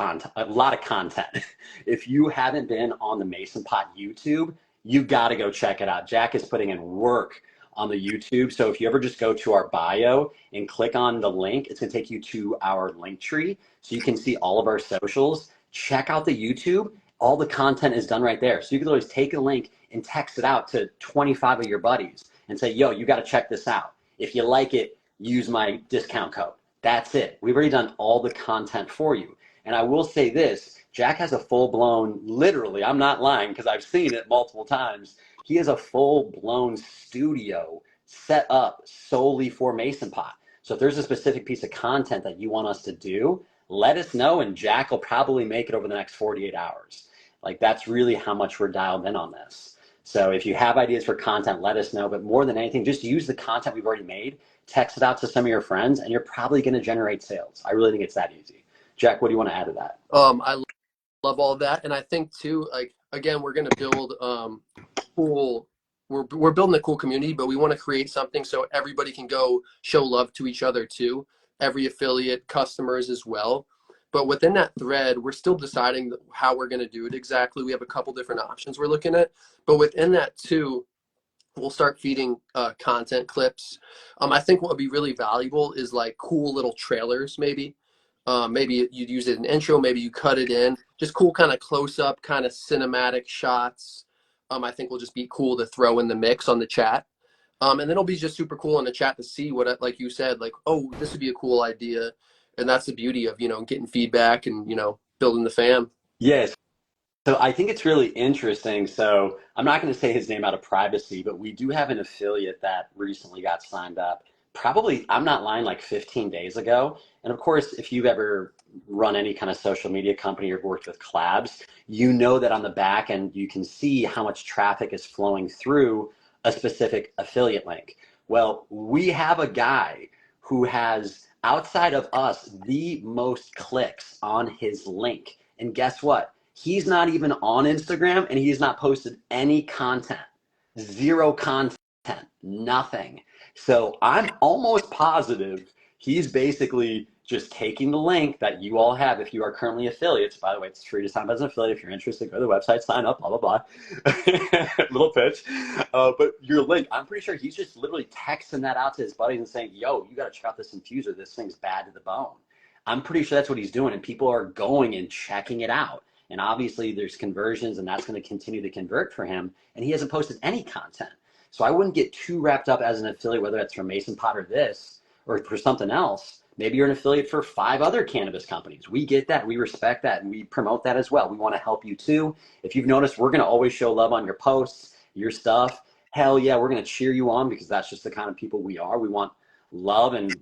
content. If you haven't been on the Mason Pot YouTube, you got to go check it out. Jack is putting in work on the YouTube. So if you ever just go to our bio and click on the link, it's going to take you to our link tree so you can see all of our socials. Check out the YouTube. All the content is done right there. So you can always take a link and text it out to 25 of your buddies and say, yo, you got to check this out. If you like it, use my discount code. That's it. We've already done all the content for you. And I will say this, Jack has a full-blown, literally, I'm not lying because I've seen it multiple times. He has a full-blown studio set up solely for Mason Pot. So if there's a specific piece of content that you want us to do, let us know, and Jack will probably make it over the next 48 hours. Like, that's really how much we're dialed in on this. So if you have ideas for content, let us know. But more than anything, just use the content we've already made, text it out to some of your friends, and you're probably going to generate sales. I really think it's that easy. Jack, what do you want to add to that? I love all of that. And I think too, like, again, we're going to build cool, we're building a cool community, but we want to create something so everybody can go show love to each other too. Every affiliate, customers as well. But within that thread, we're still deciding how we're going to do it exactly. We have a couple different options we're looking at, but within that too, we'll start feeding content clips. I think what would be really valuable is like cool little trailers, maybe. Maybe you'd use it in intro, maybe you cut it in. Just cool kind of close-up, kind of cinematic shots. I think will just be cool to throw in the mix on the chat. And then it'll be just super cool in the chat to see what, like you said, like, oh, this would be a cool idea. And that's the beauty of, getting feedback and, building the fam. Yes. So I think it's really interesting. So I'm not going to say his name out of privacy, but we do have an affiliate that recently got signed up. Probably, I'm not lying, like 15 days ago. And of course, if you've ever run any kind of social media company or worked with collabs, you know that on the back end, you can see how much traffic is flowing through a specific affiliate link. Well, we have a guy who has, outside of us, the most clicks on his link. And guess what? He's not even on Instagram and he's not posted any content. Zero content, nothing. So I'm almost positive he's basically just taking the link that you all have if you are currently affiliates. By the way, it's free to sign up as an affiliate. If you're interested, go to the website, sign up, blah, blah, blah. Little pitch. But your link, I'm pretty sure he's just literally texting that out to his buddies and saying, yo, you got to check out this infuser. This thing's bad to the bone. I'm pretty sure that's what he's doing. And people are going and checking it out. And obviously there's conversions and that's going to continue to convert for him. And he hasn't posted any content. So I wouldn't get too wrapped up as an affiliate, whether it's for Mason Pot or this or for something else. Maybe you're an affiliate for 5 other cannabis companies. We get that. We respect that. And we promote that as well. We want to help you too. If you've noticed, we're going to always show love on your posts, your stuff. Hell yeah, we're going to cheer you on because that's just the kind of people we are. We want love and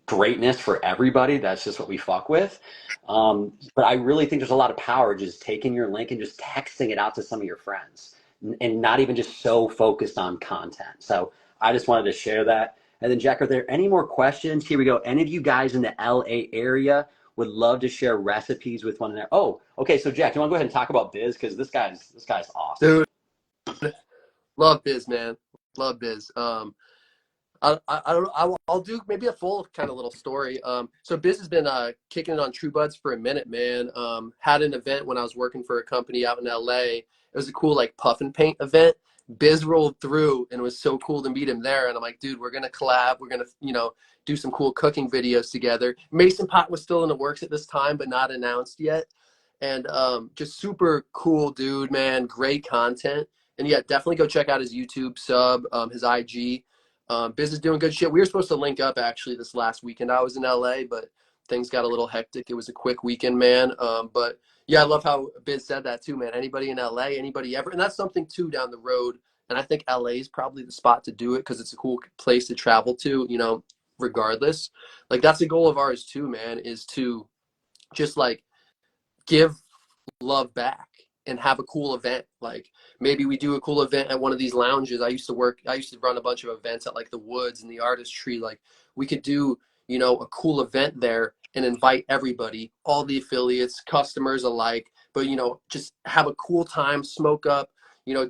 greatness for everybody. That's just what we fuck with. But I really think there's a lot of power just taking your link and just texting it out to some of your friends and not even just so focused on content. So I just wanted to share that. And then Jack, are there any more questions? Here we go. Any of you guys in the LA area would love to share recipes with one another? Oh, okay. So Jack, do you want to go ahead and talk about Biz? Because this guy's awesome. Dude, love Biz, man. Love Biz. I'll do maybe a full kind of little story. So Biz has been kicking it on True Buds for a minute, man. Had an event when I was working for a company out in LA. It was a cool like puff and paint event. Biz rolled through, and it was so cool to meet him there. And I'm like, dude, we're gonna collab. We're gonna, do some cool cooking videos together. Mason Pot was still in the works at this time, but not announced yet. And just super cool dude, man. Great content. And yeah, definitely go check out his YouTube sub, his IG. Biz is doing good shit. We were supposed to link up actually this last weekend. I was in LA, but things got a little hectic. It was a quick weekend, man. But yeah, I love how Biz said that too, man. Anybody in LA, anybody ever, and that's something too down the road. And I think LA is probably the spot to do it because it's a cool place to travel to, regardless. Like that's a goal of ours too, man, is to just like give love back and have a cool event. Like maybe we do a cool event at one of these lounges. I used to run a bunch of events at like the Woods and the Artistry. Like we could do, a cool event there and invite everybody, all the affiliates, customers alike, but just have a cool time, smoke up,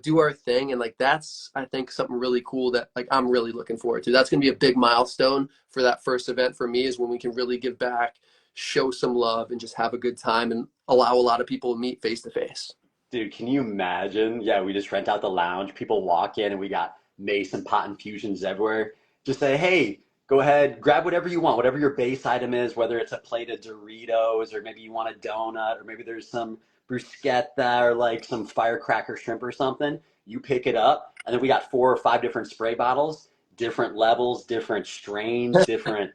do our thing. And like that's, I think, something really cool that like I'm really looking forward to. That's going to be a big milestone for that first event for me, is when we can really give back, show some love, and just have a good time and allow a lot of people to meet face to face. Dude, can you imagine? Yeah, we just rent out the lounge. People walk in and we got Mason pot infusions everywhere. Just say, hey, go ahead, grab whatever you want, whatever your base item is, whether it's a plate of Doritos or maybe you want a donut or maybe there's some bruschetta or like some firecracker shrimp or something. You pick it up. And then we got 4 or 5 different spray bottles, different levels, different strains, different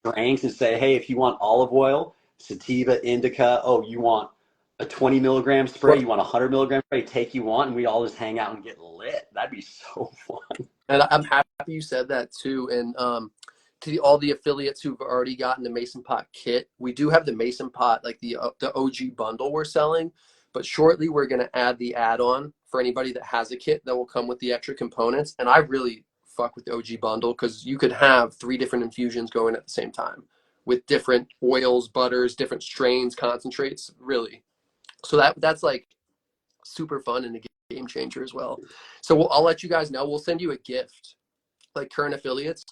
strengths, and say, hey, if you want olive oil, sativa, indica, oh, you want a 20 milligram spray, you want a 100 milligram spray, take you want, and we all just hang out and get lit. That'd be so fun. And I'm happy you said that too. And to all the affiliates who've already gotten the Mason Pot kit, we do have the Mason Pot, like the OG bundle we're selling, but shortly we're going to add the add-on for anybody that has a kit that will come with the extra components. And I really fuck with the OG bundle because you could have 3 different infusions going at the same time with different oils, butters, different strains, concentrates, really. So that's like super fun and a game changer as well. So I'll let you guys know. We'll send you a gift, like current affiliates.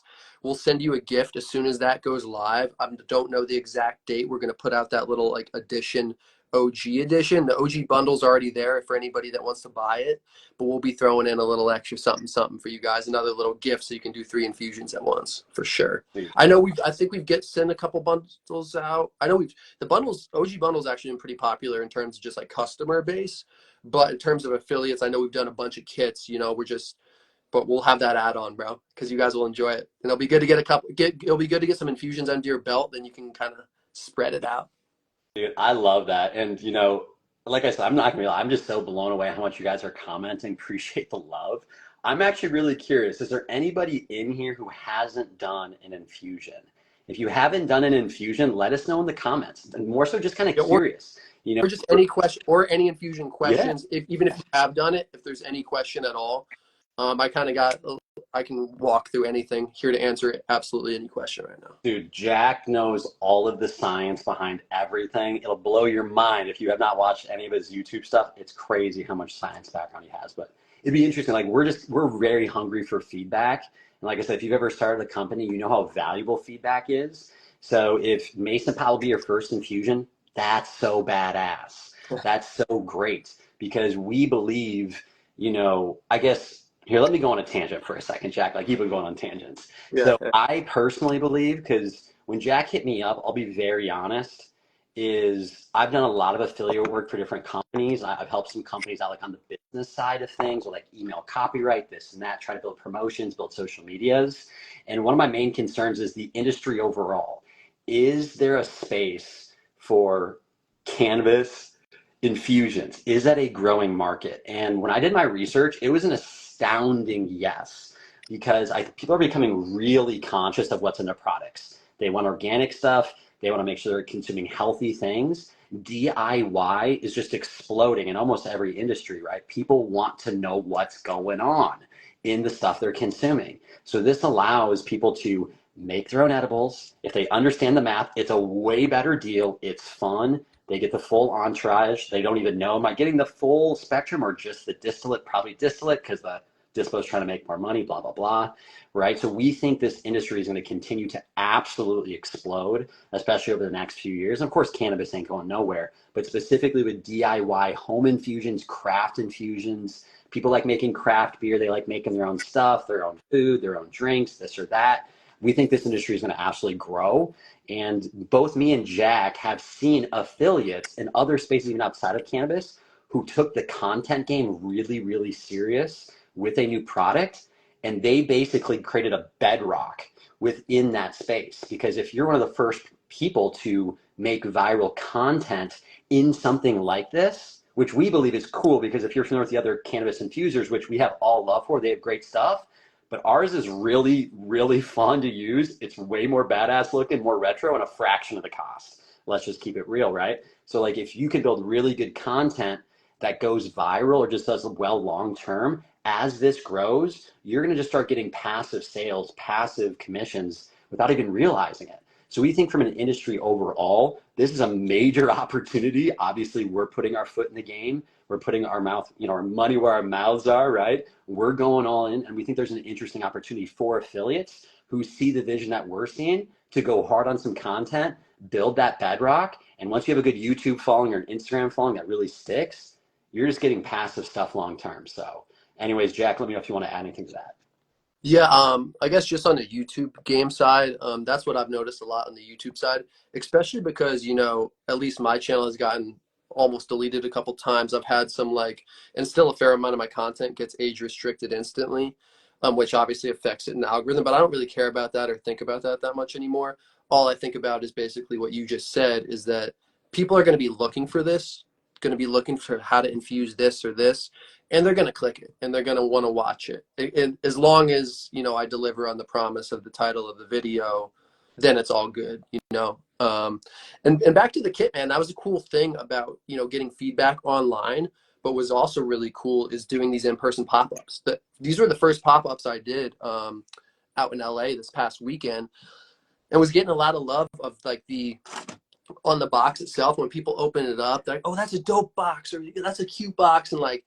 We'll send you a gift as soon as that goes live. I don't know the exact date. We're going to put out that little like edition, OG edition. The OG bundle's already there for anybody that wants to buy it, but we'll be throwing in a little extra something for you guys, another little gift so you can do 3 infusions at once for sure. I think we've sent a couple bundles out. I know the OG bundles actually been pretty popular in terms of just like customer base, but in terms of affiliates, I know we've done a bunch of kits. But we'll have that add-on, bro, because you guys will enjoy it, and it'll be good to it'll be good to get some infusions under your belt. Then you can kind of spread it out. Dude, I love that. And, like I said, I'm not gonna lie, I'm just so blown away how much you guys are commenting. Appreciate the love. I'm actually really curious. Is there anybody in here who hasn't done an infusion? If you haven't done an infusion, let us know in the comments. And more so just kind of curious. Or just any question or any infusion questions. Yeah. Even if you have done it, if there's any question at all, I can walk through anything here to answer absolutely any question right now. Dude, Jack knows all of the science behind everything. It'll blow your mind if you have not watched any of his YouTube stuff. It's crazy how much science background he has. But it'd be interesting. Like we're very hungry for feedback. And like I said, if you've ever started a company, you know how valuable feedback is. So if Mason Pot will be your first infusion, that's so badass. That's so great because we believe, I guess. Here, let me go on a tangent for a second, Jack. Like you've been going on tangents. Yeah. So I personally believe, because when Jack hit me up, I'll be very honest, is I've done a lot of affiliate work for different companies. I've helped some companies out like on the business side of things, or like email copyright, this and that, try to build promotions, build social medias. And one of my main concerns is the industry overall. Is there a space for cannabis infusions? Is that a growing market? And when I did my research, it was an astounding yes, because people are becoming really conscious of what's in their products. They want organic stuff. They want to make sure they're consuming healthy things. DIY is just exploding in almost every industry, right? People want to know what's going on in the stuff they're consuming. So this allows people to make their own edibles. If they understand the math, it's a way better deal. It's fun. They get the full entourage. They don't even know, am I getting the full spectrum or just the distillate? Probably distillate because the dispo is trying to make more money, blah, blah, blah, right? So we think this industry is going to continue to absolutely explode, especially over the next few years. And of course, cannabis ain't going nowhere, but specifically with DIY home infusions, craft infusions, People like making craft beer. They like making their own stuff, their own food, their own drinks, this or that. We think this industry is going to absolutely grow. And both me and Jack have seen affiliates in other spaces, even outside of cannabis, who took the content game really, really serious with a new product. And they basically created a bedrock within that space. Because if you're one of the first people to make viral content in something like this, which we believe is cool, because if you're familiar with the other cannabis infusers, which we have all love for, they have great stuff, but ours is really, really fun to use. It's way more badass looking, more retro, and a fraction of the cost. Let's just keep it real, right? So like if you can build really good content that goes viral or just does well long term, as this grows, you're going to just start getting passive sales, passive commissions without even realizing it. So we think from an industry overall, this is a major opportunity. Obviously, we're putting our foot in the game. We're putting our mouth, our money where our mouths are, right? We're going all in, and we think there's an interesting opportunity for affiliates who see the vision that we're seeing to go hard on some content, build that bedrock, and once you have a good YouTube following or an Instagram following that really sticks, you're just getting passive stuff long term. So anyways, Jack, let me know if you want to add anything to that. Yeah, I guess just on the YouTube game side, that's what I've noticed a lot on the YouTube side, especially because, at least my channel has gotten almost deleted a couple times. I've had some and still a fair amount of my content gets age restricted instantly, which obviously affects it in the algorithm, but I don't really care about that or think about that much anymore. All I think about is basically what you just said, is that people are going to be looking for this, going to be looking for how to infuse this or this, and they're going to click it and they're going to want to watch it. And as long as, I deliver on the promise of the title of the video, then it's all good. And back to the kit, man, that was a cool thing about, getting feedback online, but was also really cool is doing these in-person pop-ups. These were the first pop-ups I did out in LA this past weekend, and was getting a lot of love of on the box itself. When people open it up, they're like, oh, that's a dope box, or that's a cute box. And I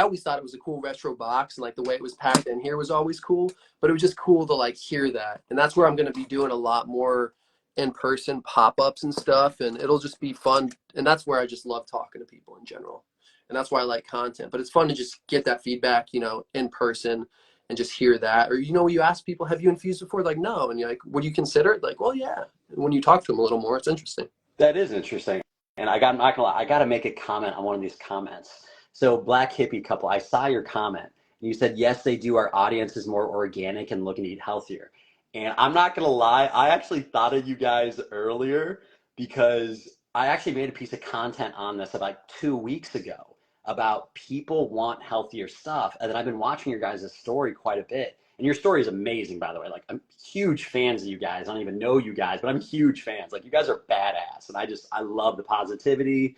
always thought it was a cool retro box, and the way it was packed in here was always cool, but it was just cool to hear that. And that's where I'm going to be doing a lot more in-person pop-ups and stuff, and it'll just be fun. And that's where I just love talking to people in general, and that's why I like content. But it's fun to just get that feedback, in person, and just hear that. Or you ask people, have you infused before? Like, no. And you're like, would you consider it? Like, well, yeah. And when you talk to them a little more, it's interesting. That is interesting. And I'm not gonna lie, I gotta make a comment on one of these comments. So Black Hippie Couple, I saw your comment. And you said, yes, they do. Our audience is more organic and looking to eat healthier. And I'm not gonna lie, I actually thought of you guys earlier because I actually made a piece of content on this about 2 weeks ago about people want healthier stuff. And then I've been watching your guys' story quite a bit. And your story is amazing, by the way. I'm huge fans of you guys. I don't even know you guys, but I'm huge fans. You guys are badass. And I love the positivity,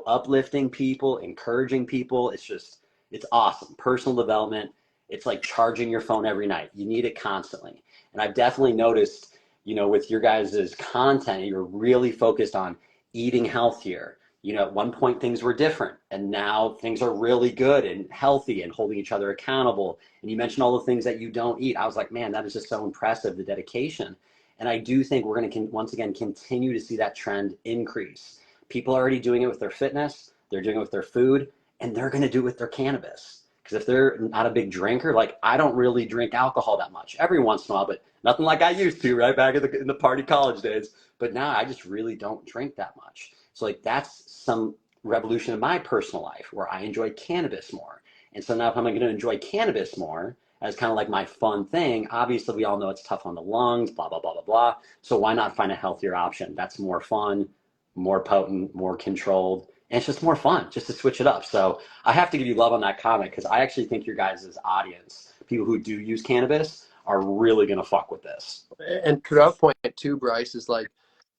uplifting people, encouraging people. It's awesome. Personal development. It's like charging your phone every night. You need it constantly. And I've definitely noticed, with your guys' content, you're really focused on eating healthier. At one point things were different, and now things are really good and healthy and holding each other accountable. And you mentioned all the things that you don't eat. I was like, man, that is just so impressive, the dedication. And I do think we're going to once again continue to see that trend increase. People are already doing it with their fitness, they're doing it with their food, and they're going to do it with their cannabis. Because if they're not a big drinker, I don't really drink alcohol that much, every once in a while, but nothing like I used to, right back in the party college days. But now I just really don't drink that much. So that's some revolution in my personal life where I enjoy cannabis more. And so now if I'm going to enjoy cannabis more as kind of like my fun thing, obviously we all know it's tough on the lungs, blah, blah, blah, blah, blah. So why not find a healthier option that's more fun, more potent, more controlled, and it's just more fun just to switch it up. So I have to give you love on that comment because I actually think your guys' audience, people who do use cannabis, are really going to fuck with this. And to that point too, Bryce, is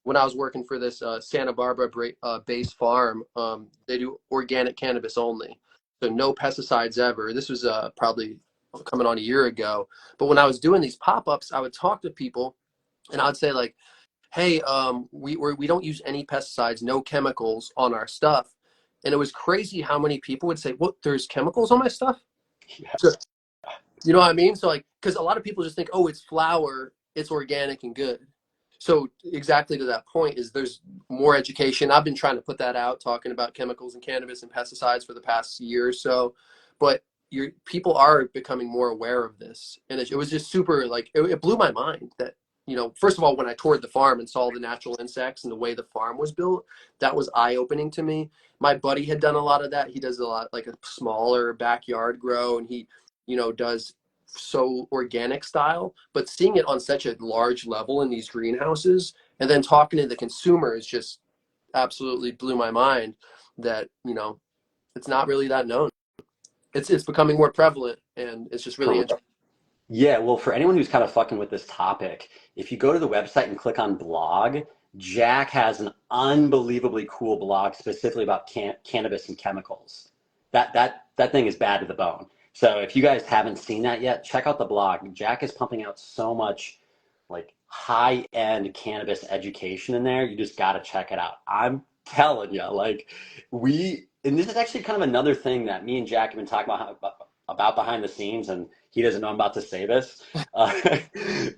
when I was working for this Santa Barbara based farm, they do organic cannabis only. So no pesticides ever. This was probably coming on a year ago. But when I was doing these pop-ups, I would talk to people and I would say hey, we don't use any pesticides, no chemicals on our stuff. And it was crazy how many people would say, what, there's chemicals on my stuff? Yeah. So, you know what I mean? So because a lot of people just think, oh, it's flour, it's organic and good. So exactly to that point is there's more education. I've been trying to put that out, talking about chemicals and cannabis and pesticides for the past year or so. but people are becoming more aware of this, and it was just super, like, it blew my mind that, you know, first of all, when I toured the farm and saw the natural insects and the way the farm was built, that was eye-opening to me. My buddy had done a lot of that. He does a lot, like a smaller backyard grow, and he, you know, does so organic style, but seeing it on such a large level in these greenhouses and then talking to the consumers just absolutely blew my mind that, you know, it's not really that known. It's becoming more prevalent, and it's just really interesting. Yeah, well, for anyone who's kind of fucking with this topic, if you go to the website and click on blog, Jack has an unbelievably cool blog specifically about cannabis and chemicals. That thing is bad to the bone. So if you guys haven't seen that yet, check out the blog. Jack is pumping out so much like high-end cannabis education in there. You just got to check it out. I'm telling you, like and this is actually kind of another thing that me and Jack have been talking about behind the scenes, and he doesn't know I'm about to say this,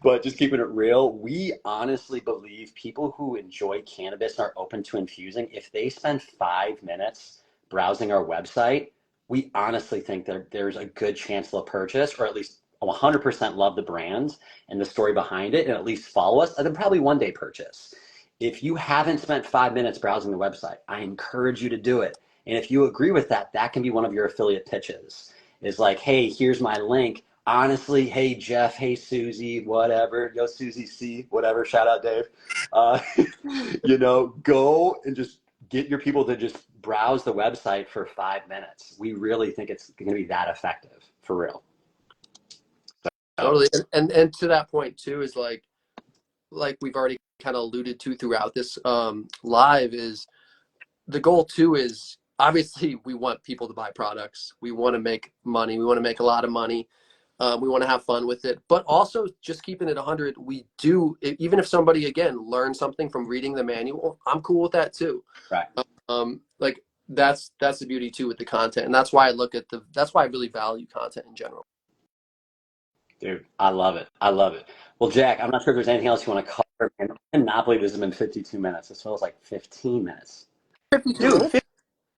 but just keeping it real, we honestly believe people who enjoy cannabis and are open to infusing, if they spend 5 minutes browsing our website, we honestly think there's a good chance they'll purchase, or at least 100% love the brand and the story behind it, and at least follow us, and then probably one day purchase. If you haven't spent 5 minutes browsing the website, I encourage you to do it. And if you agree with that, that can be one of your affiliate pitches. Is like, hey, here's my link. Honestly, hey, Jeff, hey, Susie, whatever. Yo, Susie C, whatever. Shout out, Dave. Uh, you know, go and just get your people to just browse the website for 5 minutes. We really think it's going to be that effective, for real. Totally. And to that point too, is like we've already kind of alluded to throughout this live, is the goal too is obviously we want people to buy products. We want to make money. We want to make a lot of money. We want to have fun with it, but also just keeping it 100. We do, even if somebody, again, learns something from reading the manual, I'm cool with that too. Right. Like that's the beauty too with the content. And that's why that's why I really value content in general. Dude, I love it. I love it. Well, Jack, I'm not sure if there's anything else you want to cover. And I cannot believe this has been 52 minutes. This feels like 15 minutes. 52 Dude, minutes?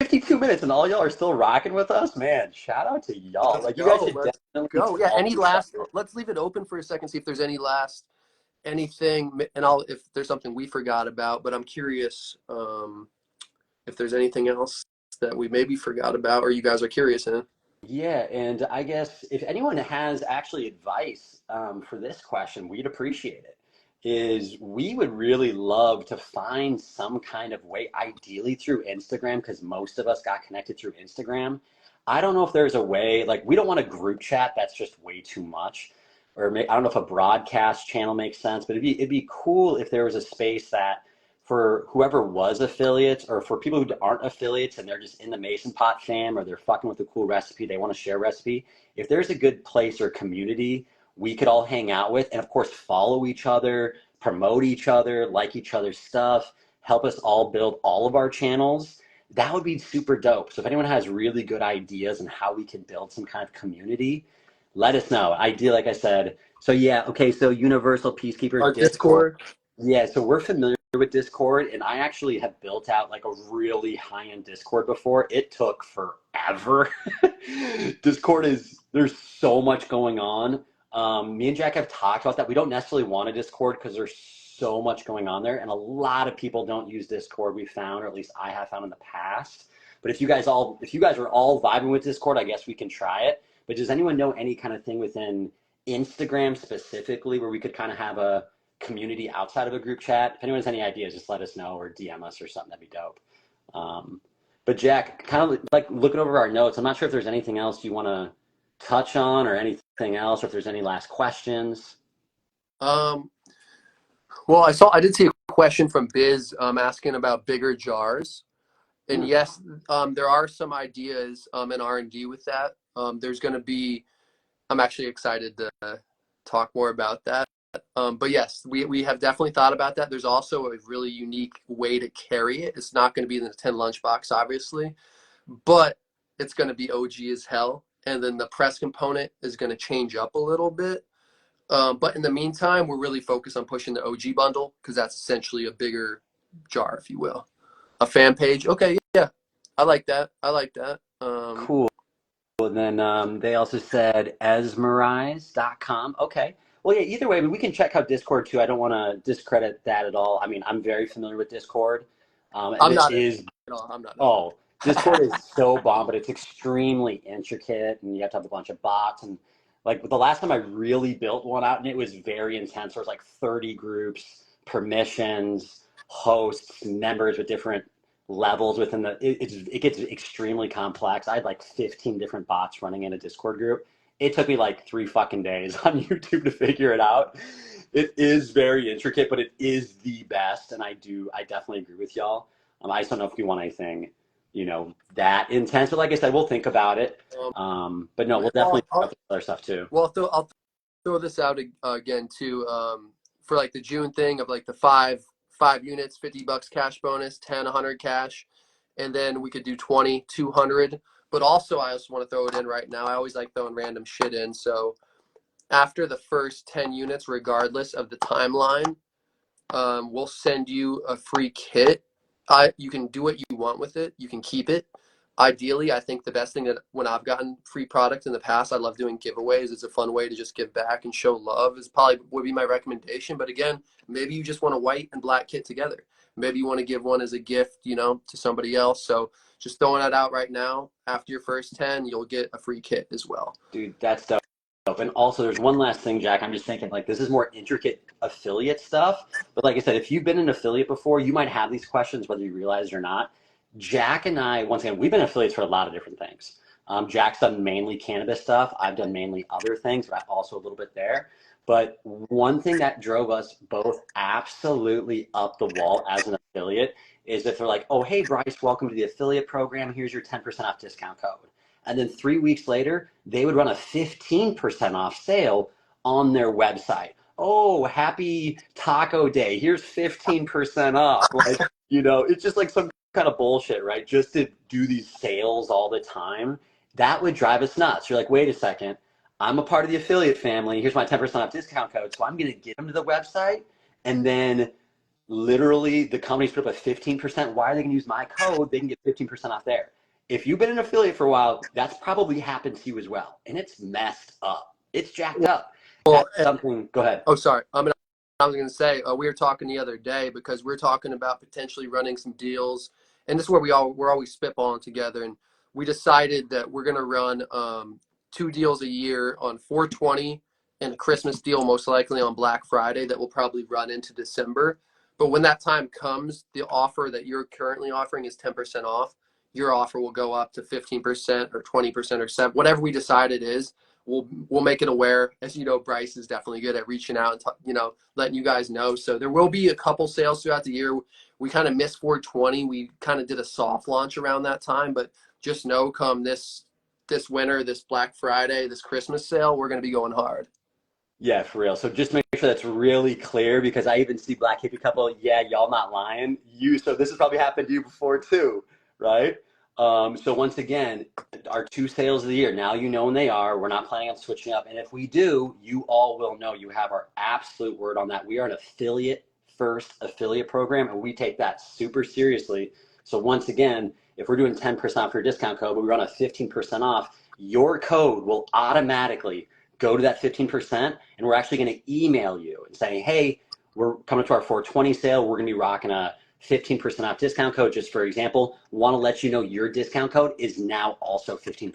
52 minutes and all y'all are still rocking with us, man. Shout out to y'all. Like, you guys should definitely go. Yeah. Any last? stuff. Let's leave it open for a second. See if there's anything, and if there's something we forgot about. But I'm curious if there's anything else that we maybe forgot about, or you guys are curious in. Yeah, and I guess if anyone has actually advice for this question, we'd appreciate it. Is we would really love to find some kind of way, ideally through Instagram, because most of us got connected through Instagram. I don't know if there's a way, like, we don't want a group chat, that's just way too much. Or I don't know if a broadcast channel makes sense, but it'd be cool if there was a space that for whoever was affiliates, or for people who aren't affiliates and they're just in the Mason Pot fam, or they're fucking with a cool recipe, they want to share a recipe. If there's a good place or community we could all hang out with, and of course follow each other, promote each other, like each other's stuff, help us all build all of our channels, that would be super dope. So if anyone has really good ideas on how we can build some kind of community, let us know. Idea, like I said. So yeah, okay, so Universal Peacekeeper Our Discord. Yeah, so we're familiar with Discord, and I actually have built out like a really high-end Discord before. It took forever. There's so much going on. Me and Jack have talked about that. We don't necessarily want a Discord because there's so much going on there, and a lot of people don't use Discord, we found, or at least I have found in the past. But if you guys are all vibing with Discord, I guess we can try it. But does anyone know any kind of thing within Instagram specifically where we could kind of have a community outside of a group chat? If anyone has any ideas, just let us know or DM us or something. That'd be dope. But Jack, kind of like looking over our notes, I'm not sure if there's anything else you want to touch on or anything else, or if there's any last questions. Well, I did see a question from Biz asking about bigger jars. And yes, there are some ideas in R&D with that. There's going to be, I'm actually excited to talk more about that. But yes, we have definitely thought about that. There's also a really unique way to carry it. It's not going to be in the 10 lunchbox, obviously, but it's going to be OG as hell. And then the press component is going to change up a little bit. But in the meantime, we're really focused on pushing the OG bundle because that's essentially a bigger jar, if you will. A fan page. Okay, yeah. I like that. Cool. And then they also said esmerize.com. Okay. Well, yeah, either way, I mean, we can check out Discord too. I don't want to discredit that at all. I mean, I'm very familiar with Discord. And I'm it not at is, all. I'm not at all. oh, Discord is so bomb, but it's extremely intricate and you have to have a bunch of bots. And like the last time I really built one out and it was very intense. There was like 30 groups, permissions, hosts, members with different levels within it gets extremely complex. I had like 15 different bots running in a Discord group. It took me like 3 fucking days on YouTube to figure it out. It is very intricate, but it is the best, and I definitely agree with y'all. I just don't know if you want anything, that intense. But like I said, we'll think about it. Um, But no, we'll definitely well, think about the other stuff too. well, I'll throw this out again too. For like the June thing of like the five units, $50 cash bonus, 10, 100 cash, and then we could do 20, 200. But also, I also want to throw it in right now. I always like throwing random shit in. So after the first 10 units, regardless of the timeline, we'll send you a free kit. You can do what you want with it. You can keep it. Ideally, I think the best thing that when I've gotten free product in the past, I love doing giveaways. It's a fun way to just give back and show love is probably would be my recommendation. But again, maybe you just want a white and black kit together. Maybe you want to give one as a gift, to somebody else. So just throwing that out right now. After your first 10, you'll get a free kit as well. Dude, that's dope. And also, there's one last thing, Jack. I'm just thinking, like, this is more intricate affiliate stuff. But like I said, if you've been an affiliate before, you might have these questions, whether you realize it or not. Jack and I, once again, we've been affiliates for a lot of different things. Jack's done mainly cannabis stuff. I've done mainly other things, but also a little bit there. But one thing that drove us both absolutely up the wall as an affiliate is if they're like, oh, hey, Bryce, welcome to the affiliate program. Here's your 10% off discount code. And then 3 weeks later, they would run a 15% off sale on their website. Oh, happy Taco Day. Here's 15% off. Like, it's just like some kind of bullshit, right? Just to do these sales all the time. That would drive us nuts. You're like, wait a second. I'm a part of the affiliate family. Here's my 10% off discount code. So I'm going to get them to the website. And then literally the company's put up a 15%. Why are they going to use my code? They can get 15% off there. If you've been an affiliate for a while, that's probably happened to you as well. And it's messed up. It's jacked up. Well, That's something. Go ahead. oh, sorry. I was going to say, we were talking the other day because we're talking about potentially running some deals. And this is where we're always spitballing together. And we decided that we're going to run 2 deals a year on 420 and a Christmas deal, most likely on Black Friday, that will probably run into December. But when that time comes, the offer that you're currently offering is 10% off. Your offer will go up to 15% or 20% or 7, whatever we decide it is. We'll make it aware. As you know, Bryce is definitely good at reaching out and letting you guys know. So there will be a couple sales throughout the year. We kind of missed 420. We kind of did a soft launch around that time, but just know come this winter, this Black Friday, this Christmas sale, we're going to be going hard. Yeah, for real. So just make sure that's really clear because I even see Black Hippie Couple. Yeah, y'all not lying. So this has probably happened to you before too, right? So once again, our 2 sales of the year, now you know when they are. We're not planning on switching up. And if we do, you all will know. You have our absolute word on that. We are an first affiliate program, and we take that super seriously. So once again, if we're doing 10% off your discount code, but we run a 15% off, your code will automatically go to that 15%, and we're actually going to email you and say, hey, we're coming to our 420 sale. We're going to be rocking a 15% off discount code. Just for example, want to let you know your discount code is now also 15%.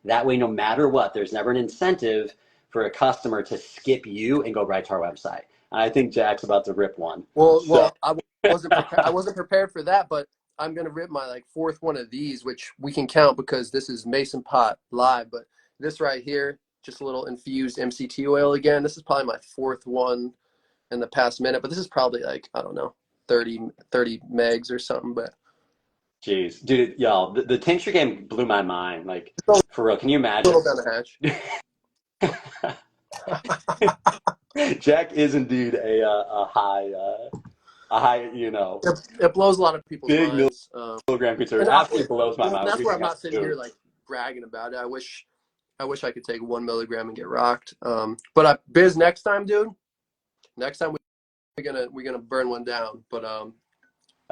That way, no matter what, there's never an incentive for a customer to skip you and go right to our website. And I think Jack's about to rip one. Well, I wasn't prepared for that, but I'm going to rip my 4th one of these, which we can count because this is Mason Pot live. But this right here, just a little infused MCT oil again. This is probably my 4th one in the past minute, but this is probably I don't know, 30 megs or something. But jeez, dude, y'all, the tincture game blew my mind. Like, for real, can you imagine? A little down the hatch. Jack is indeed a high, It blows a lot of people's minds. Milligram pizza. It absolutely blows my mind. That's where I'm not sitting here bragging about it. I wish I could take 1 milligram and get rocked. But Biz, next time, dude. Next time we're gonna burn one down. But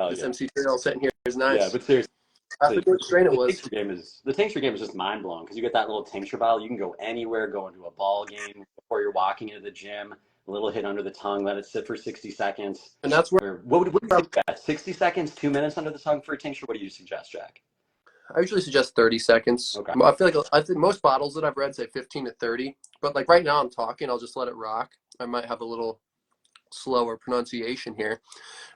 this MC trail sitting here is nice. Yeah, but seriously, I forget what strain it was. The tincture game is just mind blowing because you get that little tincture bottle. You can go anywhere, go into a ball game before you're walking into the gym. A little hit under the tongue, let it sit for 60 seconds. And that's where Or what do you suggest? 60 seconds, 2 minutes under the tongue for a tincture? What do you suggest, Jack? I usually suggest 30 seconds. Okay. I think most bottles that I've read say 15 to 30. But like right now I'm talking, I'll just let it rock. I might have a little slower pronunciation here,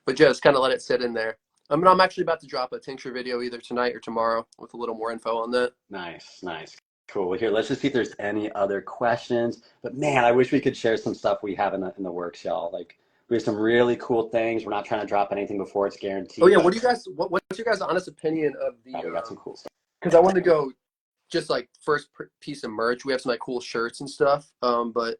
but just kind of let it sit in there. I mean, I'm actually about to drop a tincture video either tonight or tomorrow with a little more info on that. Nice, nice. Cool. Well, here, let's just see if there's any other questions. But man, I wish we could share some stuff we have in the works, y'all. Like we have some really cool things. We're not trying to drop anything before it's guaranteed. Oh yeah, what do you guys? What's your guys' honest opinion of the? We got some cool stuff. Because I want to go just like first piece of merch. We have some like cool shirts and stuff. But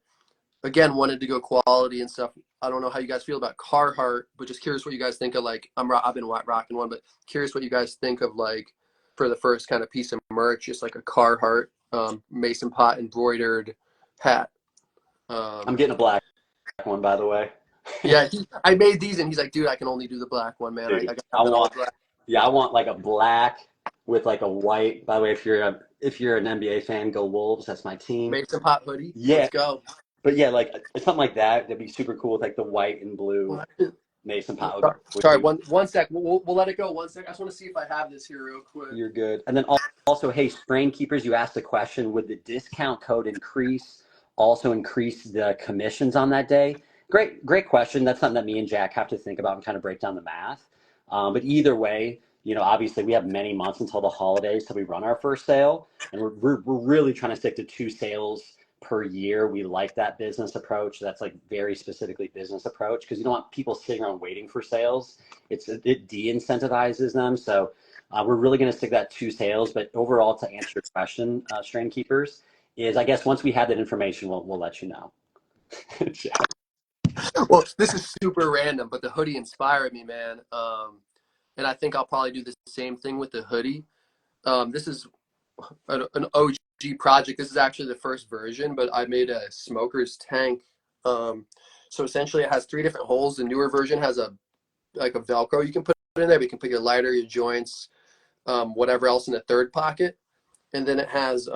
again, wanted to go quality and stuff. I don't know how you guys feel about Carhartt, but just curious what you guys think of like. I've been rocking one, but curious what you guys think of like for the first kind of piece of merch, just like a Carhartt Mason Pot embroidered hat. I'm getting a black one, by the way. Yeah, I made these, and he's like, "Dude, I can only do the black one, man." Dude, I want like a black with like a white. By the way, if you're an NBA fan, go Wolves. That's my team. Mason Pot hoodie. Yeah, let's go. But yeah, like something like that. That'd be super cool with like the white and blue Mason Pot. Sorry, one sec. We'll let it go. 1 sec. I just want to see if I have this here real quick. You're good. And then also, hey, Strain Keepers, you asked a question. Would the discount code also increase the commissions on that day? Great question. That's something that me and Jack have to think about and kind of break down the math. But either way, obviously we have many months until the holidays till we run our first sale, and we're really trying to stick to 2 sales per year. We like that business approach. That's like very specifically business approach because you don't want people sitting around waiting for sales. It de-incentivizes them. So we're really going to stick that 2 sales. But overall, to answer your question, Strain Keepers, is I guess once we have that information, we'll let you know. Well, this is super random, but the hoodie inspired me, man. And I think I'll probably do the same thing with the hoodie. This is an OG project. This is actually the first version, but I made a smoker's tank. So essentially it has 3 different holes. The newer version has a Velcro you can put in there. You can put your lighter, your joints, whatever else in the 3rd pocket. And then it has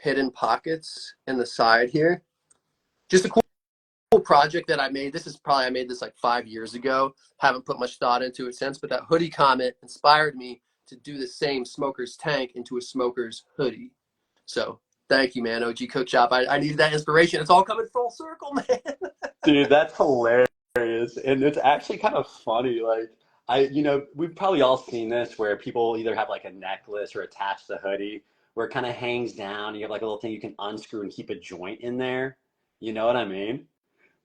hidden pockets in the side here. Just a cool project that I made. I made this like 5 years ago. Haven't put much thought into it since, but that hoodie comment inspired me to do the same smoker's tank into a smoker's hoodie. So thank you, man. OG Cook Shop. I needed that inspiration. It's all coming full circle, man. Dude, that's hilarious. And it's actually kind of funny. Like we've probably all seen this where people either have like a necklace or attach the hoodie where it kind of hangs down. You have like a little thing you can unscrew and keep a joint in there. You know what I mean?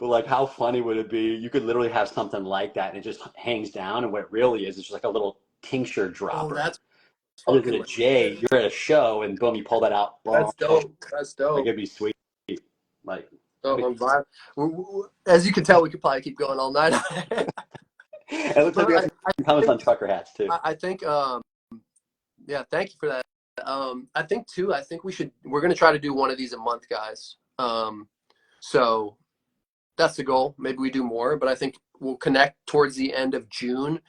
But like, how funny would it be? You could literally have something like that and it just hangs down. And what it really is, it's just like a little tincture dropper. Oh, that's You're at a show and boom, you pull that out. Boom. That's dope. Like, it'd be sweet. Like, I'm vibe. As you can tell, we could probably keep going all night. It looks like we have some comments on trucker hats too. I think, yeah, thank you for that. I think we're going to try to do one of these a month, guys. So that's the goal. Maybe we do more, but I think we'll connect towards the end of June,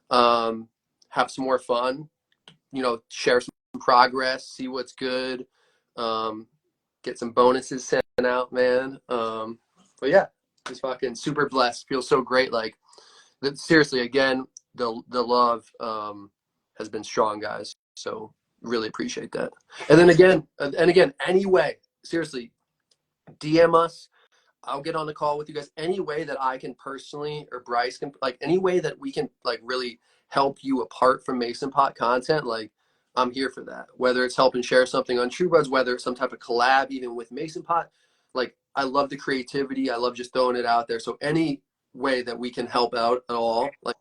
have some more fun, share some progress, see what's good, get some bonuses sent out, man. But yeah, just fucking super blessed. Feels so great. Like, seriously, again, the love has been strong, guys. So really appreciate that. And then again, anyway, seriously, DM us. I'll get on the call with you guys any way that I can personally, or Bryce can, like any way that we can like really help you apart from Mason Pot content. Like, I'm here for that. Whether it's helping share something on True Buds, whether it's some type of collab, even with Mason Pot. Like, I love the creativity. I love just throwing it out there. So any way that we can help out at all, like,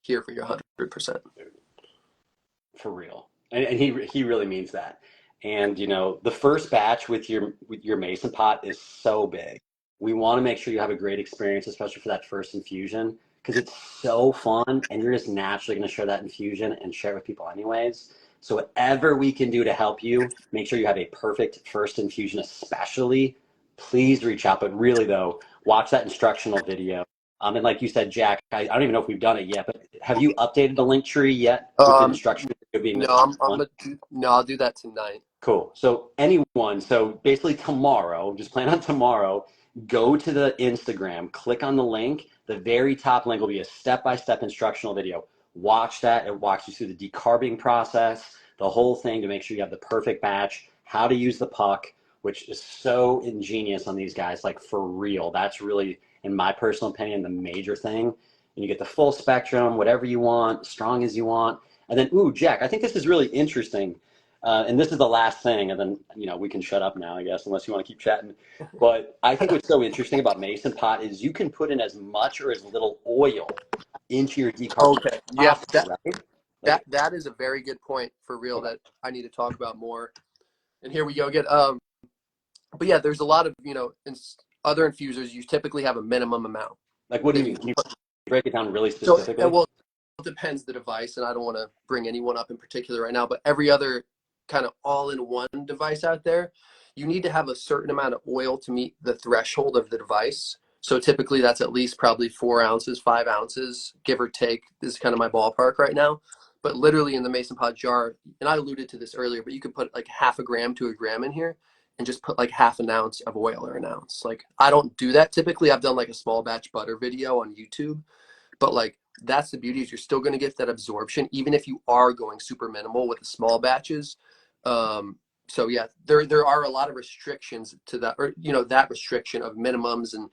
here for your 100%. For real. And he really means that. And the first batch with your Mason Pot is so big. We want to make sure you have a great experience, especially for that first infusion, because it's so fun and you're just naturally going to share that infusion and share it with people anyways. So whatever we can do to help you, make sure you have a perfect first infusion, especially, please reach out. But really though, watch that instructional video. And like you said, Jack, I don't even know if we've done it yet, but have you updated the link tree yet with the instruction being No, this last one? no, I'll do that tonight. Cool. So anyone, so basically tomorrow, just plan on tomorrow, go to the Instagram, click on the link. The very top link will be a step-by-step instructional video. Watch that. It walks you through the decarbing process, the whole thing to make sure you have the perfect batch, how to use the puck, which is so ingenious on these guys, like for real. That's really, in my personal opinion, the major thing. And you get the full spectrum, whatever you want, strong as you want. And then, ooh, Jack, I think this is really interesting. And this is the last thing, and then we can shut up now, I guess, unless you want to keep chatting. But I think what's so interesting about Mason Pot is you can put in as much or as little oil into your Okay. decarbonization Yeah, process, right? Like, that is a very good point for real okay. that I need to talk about more. And here we go. But yeah, there's a lot of, in other infusers, you typically have a minimum amount Like, what do that you you mean? can Can you put. break it down really So, specifically? well, it depends the device, and I don't want to bring anyone up in particular right now, but every other kind of all-in-one device out there, you need to have a certain amount of oil to meet the threshold of the device. So typically that's at least probably 4 ounces, 5 ounces, give or take. This is kind of my ballpark right now. But literally in the Mason Pot jar, and I alluded to this earlier, but you could put like half a gram to a gram in here and just put like half an ounce of oil or an ounce. Like I don't do that typically. I've done like a small batch butter video on YouTube, but like that's the beauty is you're still going to get that absorption even if you are going super minimal with the small batches. So yeah, there are a lot of restrictions to that, or that restriction of minimums, and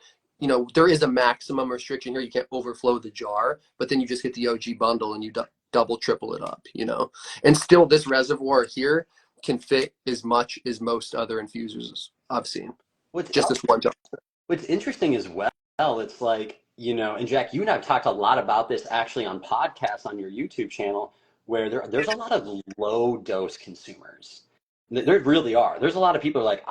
there is a maximum restriction here. You can't overflow the jar, but then you just get the OG bundle and you double triple it up, and still this reservoir here can fit as much as most other infusers I've seen. What's Just this one jar. What's interesting as well, it's like, and Jack, you and I have talked a lot about this actually on podcasts on your YouTube channel, where there's a lot of low dose consumers. There really are. There's a lot of people who are like,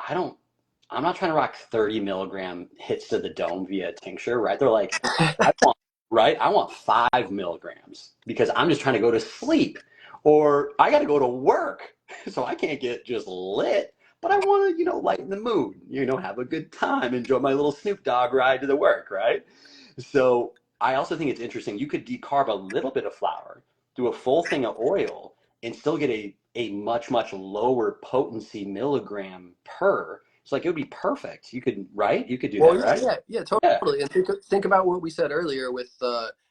I'm not trying to rock 30 milligram hits to the dome via tincture, right? They're like, I want, right? I want 5 milligrams because I'm just trying to go to sleep, or I got to go to work, so I can't get just lit, but I want to, lighten the mood, have a good time, enjoy my little Snoop Dogg ride to the work, right? So I also think it's interesting. You could decarb a little bit of flour, do a full thing of oil, and still get a much, much lower potency milligram per. It's like it would be perfect. You could, right? You could do Well, that, yeah, right? yeah, yeah, Yeah. totally. And think about what we said earlier with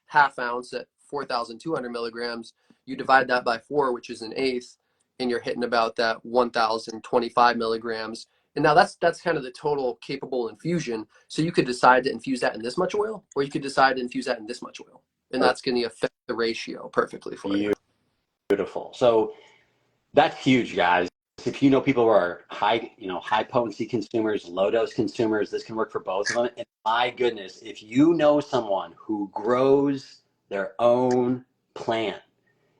half ounce at 4,200 milligrams. You divide that by four, which is an eighth, and you're hitting about that 1,025 milligrams. And now that's kind of the total capable infusion. So you could decide to infuse that in this much oil, or you could decide to infuse that in this much oil, and that's going to affect the ratio perfectly for you. Beautiful. So that's huge, guys. If you know people who are high potency consumers, low dose consumers, this can work for both of them. And my goodness, if you know someone who grows their own plant,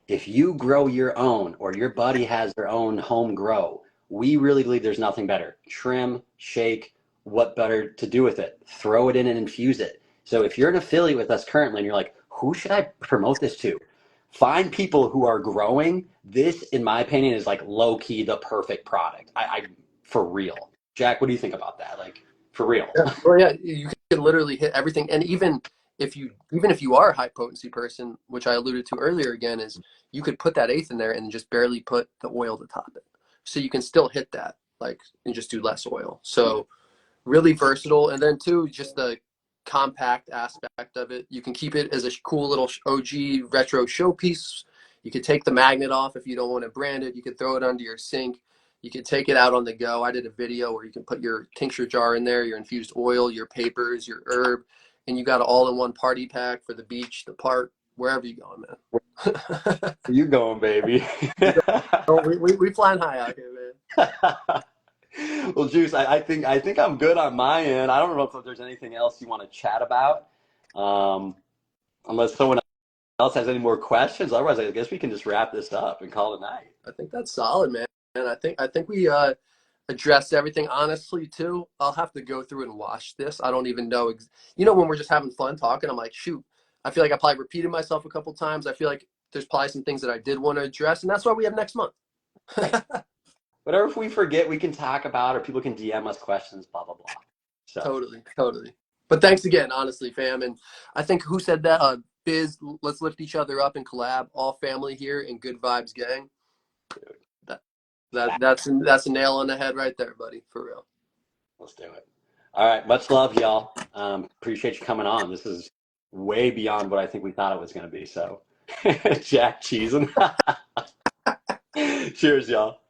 if you grow your own or your buddy has their own home grow, we really believe there's nothing better. Trim, shake, what better to do with it? Throw it in and infuse it. So if you're an affiliate with us currently and you're like, who should I promote this to? Find people who are growing. This, in my opinion, is like low key the perfect product. I for real. Jack, what do you think about that? Like for real. Yeah. Well, yeah, you can literally hit everything, and even if you are a high potency person, which I alluded to earlier, again, is you could put that eighth in there and just barely put the oil to top it, so you can still hit that like and just do less oil. So really versatile, and then too, just the compact aspect of it. You can keep it as a cool little OG retro showpiece. You could take the magnet off if you don't want to brand it. You could throw it under your sink. You could take it out on the go. I did a video where you can put your tincture jar in there, your infused oil, your papers, your herb, and you got an all-in-one party pack for the beach, the park, wherever you going, man. You going, baby. we flying high out here, man. Well, Juice, I think I'm good on my end. I don't know if there's anything else you want to chat about, um, unless someone else has any more questions. Otherwise, I guess we can just wrap this up and call it a night. I think that's solid, man. And I think we addressed everything. Honestly, too, I'll have to go through and watch this. I don't even know. When we're just having fun talking, I'm like, shoot, I feel like I probably repeated myself a couple times. I feel like there's probably some things that I did want to address, and that's why we have next month. Whatever if we forget, we can talk about, or people can DM us questions, blah blah blah. So Totally, totally. But thanks again, honestly, fam. And I think who said that? Biz, let's lift each other up and collab. All family here and good vibes, gang. That's a nail on the head right there, buddy. For real. Let's do it. All right. Much love, y'all. Appreciate you coming on. This is way beyond what I think we thought it was going to be. So, Jack cheesing. Cheers, y'all.